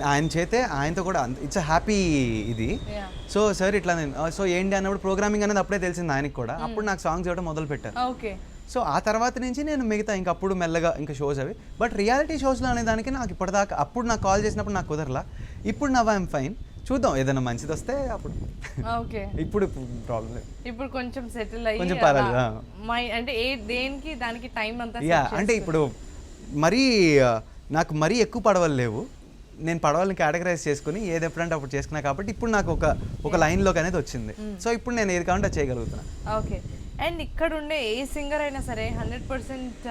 ఆయన చేతే ఆయనతో కూడా ఇట్స్ అ హ్యాపీ ఇది. సో సార్ ఇట్లా నేను సో ఏంటి అన్నప్పుడు ప్రోగ్రామింగ్ అనేది అప్పుడే తెలిసింది ఆయనకి కూడా. అప్పుడు నాకు సాంగ్స్ ఇవ్వడం మొదలు పెట్టాను. సో ఆ తర్వాత నుంచి నేను మిగతా ఇంకప్పుడు మెల్లగా ఇంకా షోస్ అవి. బట్ రియాలిటీ షోస్లో అనే దానికి నాకు ఇప్పటిదాకా, అప్పుడు నాకు కాల్ చేసినప్పుడు నాకు కుదరలా. ఇప్పుడు నవ్ ఐఎమ్ ఫైన్. చూద్దాం ఏదైనా మంచిది వస్తే అప్పుడు. ఇప్పుడు ప్రాబ్లం లేదు, ఇప్పుడు కొంచెం సెటిల్ అయ్యి కొంచెం పర్వాలేదు. అంటే దేనికి దానికి టైం అంతా. అంటే ఇప్పుడు మరీ నాకు మరీ ఎక్కువ పడవలు లేవు, నేను పడవల్ని కేటగరైజ్ చేసుకుని ఏది ఎప్పుడంటే అప్పుడు చేసుకున్నా కాబట్టి ఇప్పుడు నాకు ఒక లైన్లోకి అనేది వచ్చింది. సో ఇప్పుడు నేను ఏది కావాలంటే అది చేయగలుగుతాను. ఓకే. అండ్ ఇక్కడ ఉండే ఏ సింగర్ అయినా సరే 100%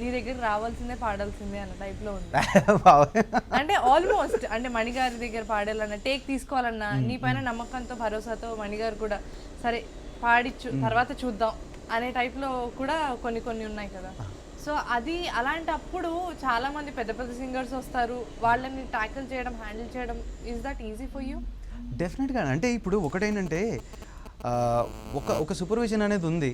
నీ దగ్గరికి రావాల్సిందే పాడాల్సిందే అన్న టైప్లో ఉంది. అంటే ఆల్మోస్ట్ అంటే మణిగారి దగ్గర పాడాలన్నా టేక్ తీసుకోవాలన్నా నీ పైన నమ్మకంతో భరోసాతో మణిగారు కూడా సరే పాడిచ్చు తర్వాత చూద్దాం అనే టైప్లో కూడా కొన్ని ఉన్నాయి కదా. సో అది అలాంటప్పుడు చాలా మంది పెద్ద పెద్ద సింగర్స్ వస్తారు, వాళ్ళని ట్యాకిల్ చేయడం హ్యాండిల్ చేయడం, is that easy for you? డెఫినెట్గా. అంటే ఇప్పుడు ఒకటేంటంటే ఒక సూపర్విజన్ అనేది ఉంది.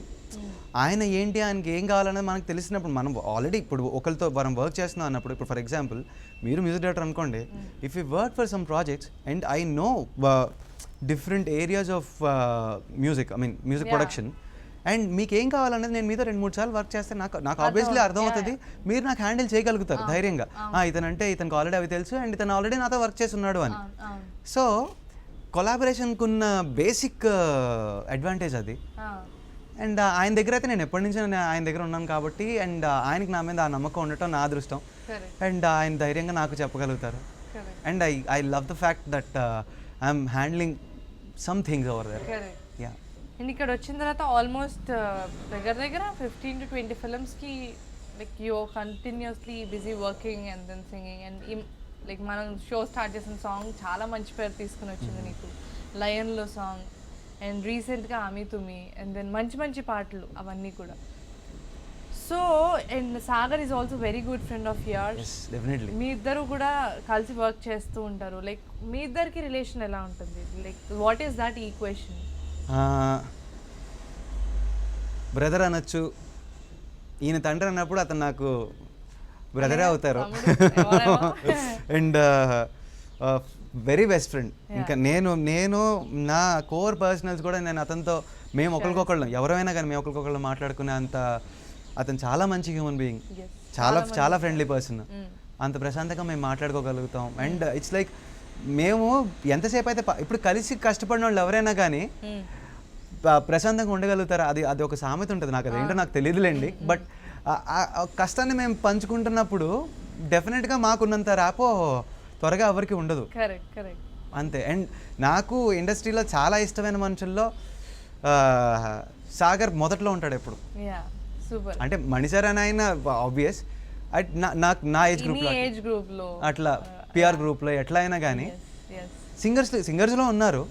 ఆయన ఏంటి, ఆయనకి ఏం కావాలనేది మనకు తెలిసినప్పుడు మనం ఆల్రెడీ ఇప్పుడు ఒకరితో మనం వర్క్ చేస్తున్నాం అన్నప్పుడు, ఇప్పుడు ఫర్ ఎగ్జాంపుల్ మీరు మ్యూజిక్ డైరెక్టర్ అనుకోండి, if you work for some projects and I know different areas of music, I mean music production, and మీకు ఏం కావాలనేది నేను మీతో 2-3 సార్లు వర్క్ చేస్తే నాకు ఆబ్వియస్లీ అర్థమవుతుంది, మీరు నాకు హ్యాండిల్ చేయగలుగుతారు ధైర్యంగా. ఇతనంటే ఇతనికి ఆల్రెడీ అవి తెలుసు అండ్ ఇతను ఆల్రెడీ నాతో వర్క్ చేసి ఉన్నాడు అని. సో కొలాబరేషన్కి ఉన్న బేసిక్ అడ్వాంటేజ్ అది. అండ్ ఆయన దగ్గర అయితే నేను ఎప్పటి నుంచో ఆయన దగ్గర ఉన్నాను కాబట్టి, అండ్ ఆయనకి నా మీద ఆ నమ్మకం ఉండటం నా అదృష్టం. అండ్ ఆయన ధైర్యంగా నాకు చెప్పగలుగుతారు. And I love the fact that I'm handling some things over there. Yeah. And ఇక్కడ వచ్చిన తర్వాత ఆల్మోస్ట్ దగ్గర 15 to 20 ఫిల్మ్స్కి like you continuously busy working and then singing. And like మనం షో స్టార్ట్ చేసిన సాంగ్ చాలా మంచి పేరు తీసుకుని వచ్చింది నీకు, లయన్లో సాంగ్, అండ్ రీసెంట్గా ఆమె తుమి, అండ్ దెన్ మంచి పాటలు అవన్నీ కూడా. So and Sagar is also very good friend of yours. Definitely. మీ ఇద్దరు కూడా కలిసి వర్క్ చేస్తూ ఉంటారు. లైక్ మీ ఇద్దరికి రిలేషన్ ఎలా ఉంటుంది? Like what is that equation? Brother అనొచ్చు. ఈయన తండ్రి అన్నప్పుడు అతను నాకు బ్రదరే అవుతారు. And very best friend. ఇంకా నేను నా కోర్ పర్సనల్స్ కూడా నేను అతనితో మేము ఒకరికొకళ్ళం ఎవరైనా కానీ మేము ఒకరికొకళ్ళు మాట్లాడుకునే అంత అతను చాలా మంచి హ్యూమన్ బీయింగ్, చాలా ఫ్రెండ్లీ పర్సన్. అంత ప్రశాంతంగా మేము మాట్లాడుకోగలుగుతాం. అండ్ ఇట్స్ లైక్ మేము ఎంతసేపు అయితే ఇప్పుడు కలిసి కష్టపడిన వాళ్ళు ఎవరైనా కానీ ప్రశాంతంగా ఉండగలుగుతారు. అది ఒక సామెత ఉంటుంది, నాకు అదేంటో నాకు తెలియదులేండి. బట్ కష్టాన్ని మేము పంచుకుంటున్నప్పుడు డెఫినెట్గా మాకున్నంత ర్యాపో త్వరగా ఎవరికి ఉండదు. అంతే. అండ్ నాకు ఇండస్ట్రీలో చాలా ఇష్టమైన మనుషుల్లో సాగర్ మొదట్లో ఉంటాడు ఎప్పుడు. అంటే మణిసార్ అని ఆయన ఆబ్వియస్, నాకు నా ఏజ్ గ్రూప్లో అట్లా పిఆర్ గ్రూప్లో ఎట్లా అయినా కానీ సింగర్స్లో ఉన్నారు.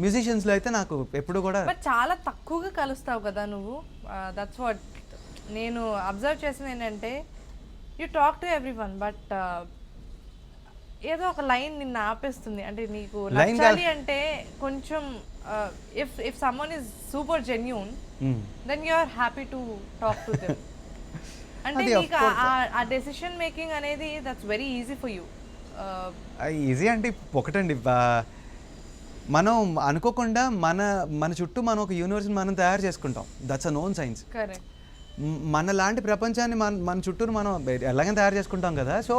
మ్యూజిషియన్స్లో అయితే నాకు ఎప్పుడు కూడా చాలా తక్కువగా కలుస్తావు కదా నువ్వు. దట్స్ వాట్ నేను అబ్జర్వ్ చేసింది ఏంటంటే you talk to everyone, but ఏదో ఒక లైన్ నిన్ను ఆపేస్తుంది. అంటే నీకు నచ్చాలి అంటే కొంచెం if someone is super genuine then you are happy to talk to them. అంటే నీకు ఆ డెసిషన్ మేకింగ్ అనేది that's very easy for you. Easy అంటే ఒకటండి, మనం అనుకోకుండా మన చుట్టూ మనం ఒక యూనివర్స్ని మనం తయారు చేసుకుంటాం. That's a known science. Correct. మన లాంటి ప్రపంచాన్ని మన చుట్టూరు మనం ఎలాగైనా తయారు చేసుకుంటాం కదా. సో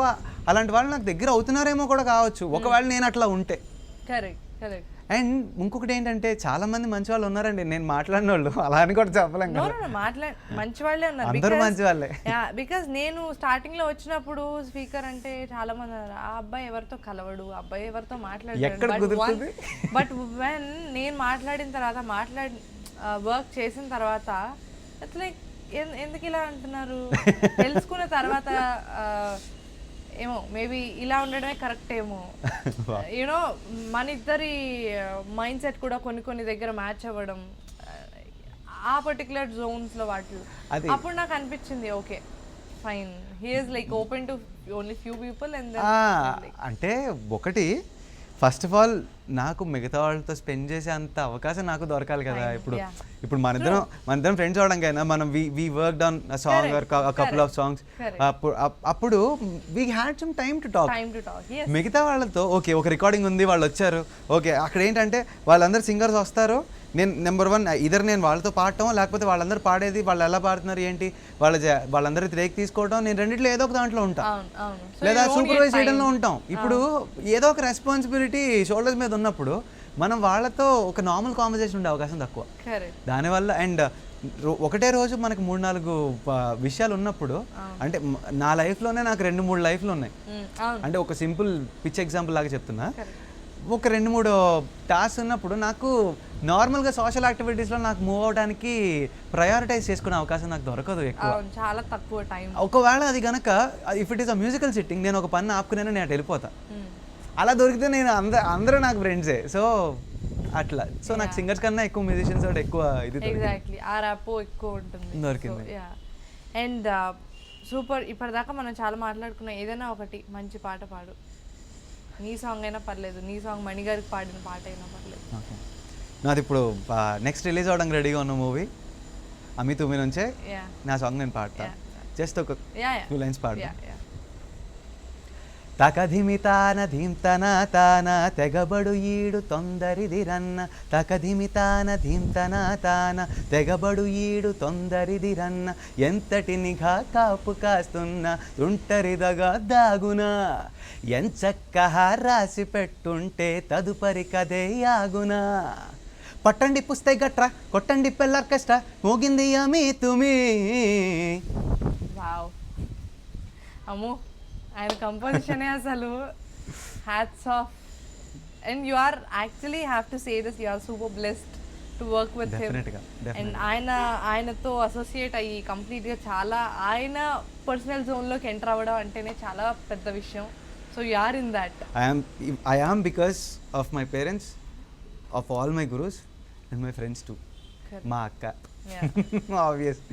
అలాంటి వాళ్ళు నాకు దగ్గర అవుతున్నారేమో కూడా కావచ్చు ఒకవేళ నేను అట్లా ఉంటే. కరెక్ట్. అండ్ ఇంకొకటి ఏంటంటే చాలా మంది మంచి వాళ్ళు ఉన్నారండి, నేను మాట్లాడిన వాళ్ళు అలా అని కూడా చెప్పలేం కదా. మంచి వాళ్ళే ఉన్నారు, అందరూ మంచి వాళ్ళే. బికాస్ నేను స్టార్టింగ్ లో వచ్చినప్పుడు స్పీకర్ అంటే చాలా మంది ఆ అబ్బాయి ఎవరితో కలవడు, అబ్బాయి ఎవరితో మాట్లాడాడు. బట్ వెన్ నేను మాట్లాడిన తర్వాత వర్క్ చేసిన తర్వాత ఇట్స్ లైక్ ఎందుకు ఇలా అంటున్నారు తెలుసుకున్న తర్వాత ఏమో మేబీ ఇలా ఉండడమే కరెక్ట్ ఏమో. యూనో మన ఇద్దరి మైండ్ సెట్ కూడా కొన్ని దగ్గర మ్యాచ్ అవ్వడం ఆ పర్టికులర్ జోన్స్లో వాటిలో అప్పుడు నాకు అనిపించింది okay fine, he is like open to only few people. And అంటే ఒకటి ఫస్ట్ ఆఫ్ ఆల్ నాకు మిగతా వాళ్ళతో స్పెండ్ చేసే అంత అవకాశం నాకు దొరకాలి కదా. ఇప్పుడు మనిద్దరం ఫ్రెండ్స్ అవడానికైనా మనం we worked on a song or couple of songs, అప్పుడు we had some time to talk. మిగతా వాళ్ళతో ఓకే ఒక రికార్డింగ్ ఉంది, వాళ్ళు వచ్చారు, ఓకే అక్కడ ఏంటంటే వాళ్ళందరూ సింగర్స్ వస్తారు, నేను నెంబర్ 1 ఇద్దరు నేను వాళ్ళతో పాడటం, లేకపోతే వాళ్ళందరూ పాడేది వాళ్ళు ఎలా పాడుతున్నారు ఏంటి వాళ్ళందరూ బ్రేక్ తీసుకోవడం, నేను రెండిట్లో ఏదో ఒక దాంట్లో ఉంటాం లేదా సూపర్వైజ్ చేయడంలో ఉంటాం. ఇప్పుడు ఏదో ఒక రెస్పాన్సిబిలిటీ షోల్డర్స్ మీద ఉన్నప్పుడు మనం వాళ్ళతో ఒక నార్మల్ కాన్వర్జేషన్ ఉండే అవకాశం తక్కువ. దానివల్ల అండ్ ఒకటే రోజు మనకు 3-4 విషయాలు ఉన్నప్పుడు, అంటే నా లైఫ్లోనే నాకు 2-3 లైఫ్లు ఉన్నాయి. అంటే ఒక సింపుల్ పిచ్ ఎగ్జాంపుల్ లాగా చెప్తున్నా, ఒక 2-3 టాస్క్ ఉన్నప్పుడు నాకు నార్మల్గా సోషల్ యాక్టివిటీస్లో నాకు మూవ్ అవడానికి ప్రయారిటైజ్ చేసుకునే అవకాశం నాకు దొరకదు ఎక్కువ, చాలా తక్కువ టైం. ఒకవేళ అది కనుక if it is a musical sitting, నేను ఒక పని ఆపుకునే నేను వెళ్ళిపోతా. అలా దొరికితే నేను అందరూ నాకు ఫ్రెండ్సే. సో అట్లా, సో నాకు సింగర్స్ కన్నా ఎక్కువ మ్యూజిషియన్స్ తోటి ఎక్కువ ఇది ఎగ్జాక్ట్లీ ఆ ర్యాపో ఎక్కువ ఉంటుంది దొరికింది. And super. ఇప్పటిదాకా మనం చాలా మాట్లాడుకున్నాం. ఏదైనా ఒకటి మంచి పాట పాడు, నీ సాంగ్ అయినా పర్లేదు, నీ సాంగ్ మణిగారికి పాడిన పాట అయినా పర్లేదు. నాది ఇప్పుడు నెక్స్ట్ రిలీజ్ అవడానికి రెడీగా ఉన్న మూవీ అమి తుమి నుంచే నా సాంగ్ నేను పాడతా. జస్ట్ ఒక 2 లైన్స్ పాడు. తకధిమితాన ధీంతన తాన తెగబడు ఈడు తొందరిదిరన్న, తకధిమితాన ధీంతన తాన తెగబడు ఈడు తొందరిదిరన్న, ఎంతటి నిఘా కాపు కాస్తున్న తుంటరిదగా దాగునా, ఎంచక్క రాసి పెట్టుంటే తదుపరి కదే ఆగునా, పట్టండి పుస్తై గట్రా కొట్టండి పెళ్ళార్కెస్ట్రా మోగింది అమి తుమి. అమ్మో, ఆయన కంపోజిషనే అసలు hats off. And you are actually have to say this, you are super blessed to work with him. And ఆయనతో అసోసియేట్ అయ్యి కంప్లీట్గా చాలా ఆయన పర్సనల్ జోన్లోకి ఎంటర్ అవ్వడం అంటేనే చాలా పెద్ద విషయం. So you are in that. I am because of my parents, of all my gurus and my friends too. మా అక్క ఆబ్వియస్,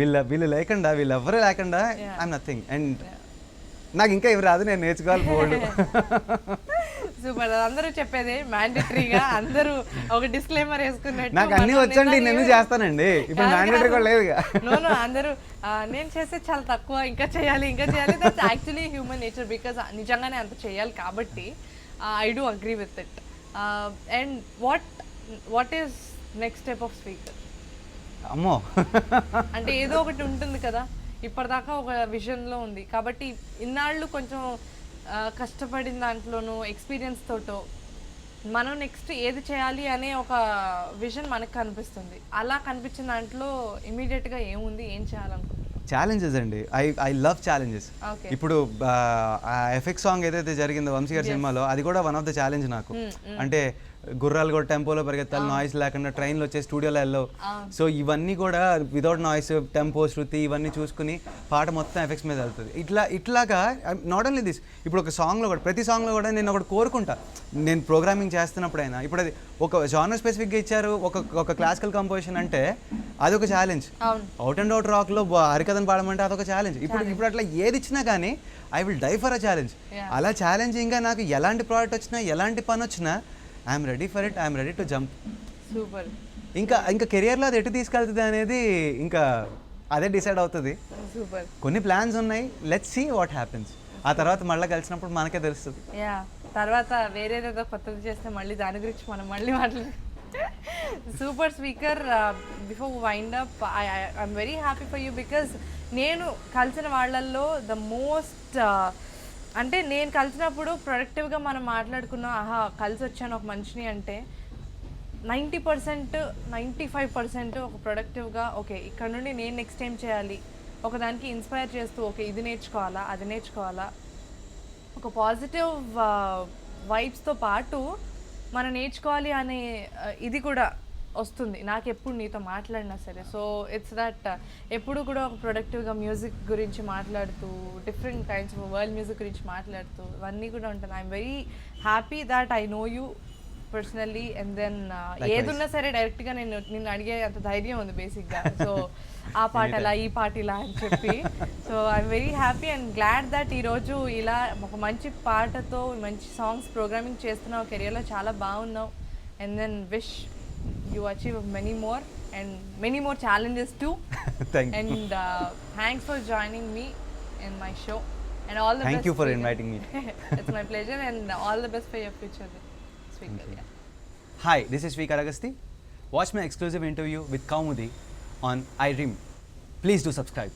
వీళ్ళు లేకుండా, వీళ్ళెవ్వరూ లేకుండా ఐఎమ్ నథింగ్. అండ్ నాకు ఇంకా ఇవి రాదు, నేను నేర్చుకోవాలి బోర్డు. సూపర్. అందరూ చెప్పేది మ్యాండేటరీగా, అందరూ ఒక డిస్క్లైమర్ వేసుకున్నట్టు. నాకు అన్ని వచ్చండి, నేను చేస్తానండి, ఇప్పుడు మ్యాండేటరీ కూడా లేదుగా. నో అందరూ నేను చేస్తే చాలా తక్కువ, ఇంకా చేయాలి. That's actually human nature, because నిజంగానే అంత చేయాలి కాబట్టి I do agree with it. And what is next step of speaker? అమ్మో, అంటే ఏదో ఒకటి ఉంటుంది కదా, ఇప్పటిదాకా ఒక విజన్లో ఉంది కాబట్టి ఇన్నాళ్ళు కొంచెం కష్టపడిన దాంట్లోనూ ఎక్స్పీరియన్స్ తోటో మనం నెక్స్ట్ ఏది చేయాలి అనే ఒక విజన్ మనకు కనిపిస్తుంది. అలా కనిపించిన దాంట్లో ఇమీడియట్గా ఏముంది, ఏం చేయాలనుకుంటున్నాం? ఛాలెంజెస్ అండి. I love challenges. ఇప్పుడు ఎఫెక్ట్ సాంగ్ ఏదైతే జరిగిందో వంశీ గారి సినిమాలో, అది కూడా వన్ ఆఫ్ ద ఛాలెంజ్ నాకు. అంటే గుర్రాలు కూడా టెంపోలో పరిగెత్తాలి, నాయిస్ లేకుండా, ట్రైన్లో వచ్చే స్టూడియోలో వెళ్ళవు. సో ఇవన్నీ కూడా వితౌట్ నాయిస్, టెంపో, శృతి ఇవన్నీ చూసుకుని పాట మొత్తం ఎఫెక్ట్స్ మీద వెళ్తుంది. ఇట్లాగా నాట్ ఓన్లీ దిస్, ఇప్పుడు ఒక సాంగ్లో కూడా, ప్రతి సాంగ్లో కూడా నేను ఒకటి కోరుకుంటా, నేను ప్రోగ్రామింగ్ చేస్తున్నప్పుడైనా. ఇప్పుడు అది ఒక జానర్ స్పెసిఫిక్గా ఇచ్చారు, ఒక క్లాసికల్ కంపోజిషన్ అంటే అదొక ఛాలెంజ్. అవుట్ అండ్ అవుట్ రాక్లో హరికథను పాడమంటే అదొక ఛాలెంజ్. ఇప్పుడు అట్లా ఏది ఇచ్చినా కానీ I will die for a challenge. అలా ఛాలెంజింగ్గా నాకు ఎలాంటి ప్రోడక్ట్ వచ్చినా, ఎలాంటి పని వచ్చినా I'm ready for it, I'm ready to jump. Super. ఇంకా కెరియర్లో అది ఎటు తీసుకెళ్తుంది అనేది ఇంకా అదే డిసైడ్ అవుతుంది. సూపర్. కొన్ని ప్లాన్స్ ఉన్నాయి, లెట్స్ సీ వాట్ హ్యాపెన్స్. ఆ తర్వాత మళ్ళీ కలిసినప్పుడు మనకే తెలుస్తుంది. తర్వాత వేరేదేదో కొత్తది చేస్తే మళ్ళీ దాని గురించి మనం మళ్ళీ మాట్లాడు. Super speaker. Before wind up, I'm very happy for you because నేను కలిసిన వాళ్ళల్లో ద మోస్ట్, అంటే నేను కలిసినప్పుడు ప్రొడక్టివ్గా మనం మాట్లాడుకున్నాం, కలిసి వచ్చాను ఒక మనిషిని అంటే 90%, 95% ఒక ప్రొడక్టివ్గా ఓకే ఇక్కడ నుండి నేను నెక్స్ట్ టైం చేయాలి, ఒకదానికి ఇన్స్పైర్ చేస్తూ ఓకే ఇది నేర్చుకోవాలా, అది నేర్చుకోవాలా, ఒక పాజిటివ్ వైబ్స్తో పాటు మనం నేర్చుకోవాలి అనే ఇది కూడా వస్తుంది నాకు ఎప్పుడు నీతో మాట్లాడినా సరే. సో ఇట్స్ దట్ ఎప్పుడు కూడా ఒక ప్రొడక్టివ్గా మ్యూజిక్ గురించి మాట్లాడుతూ, different kinds of world music గురించి మాట్లాడుతూ ఇవన్నీ కూడా ఉంటుంది. I'm very happy that I know you personally. And then ఏదున్నా సరే డైరెక్ట్గా నిన్ను అడిగే అంత ధైర్యం ఉంది బేసిక్గా. సో ఆ పాట ఇలా, ఈ పాట ఇలా అని చెప్పి. So I'm very happy and glad that ఈరోజు ఇలా ఒక మంచి పాటతో మంచి సాంగ్స్ ప్రోగ్రామింగ్ చేస్తున్నావు, కెరియర్లో చాలా బాగున్నావు. And then wish you achieve many more and many more challenges too. Thank you. And thanks for joining me in my show and all the best. Thank you for inviting me. It's my pleasure and all the best for your future speaker. Yeah. Hi, this is Sweekar Agasti. Watch my exclusive interview with Kaumudi on iDream. Please do subscribe.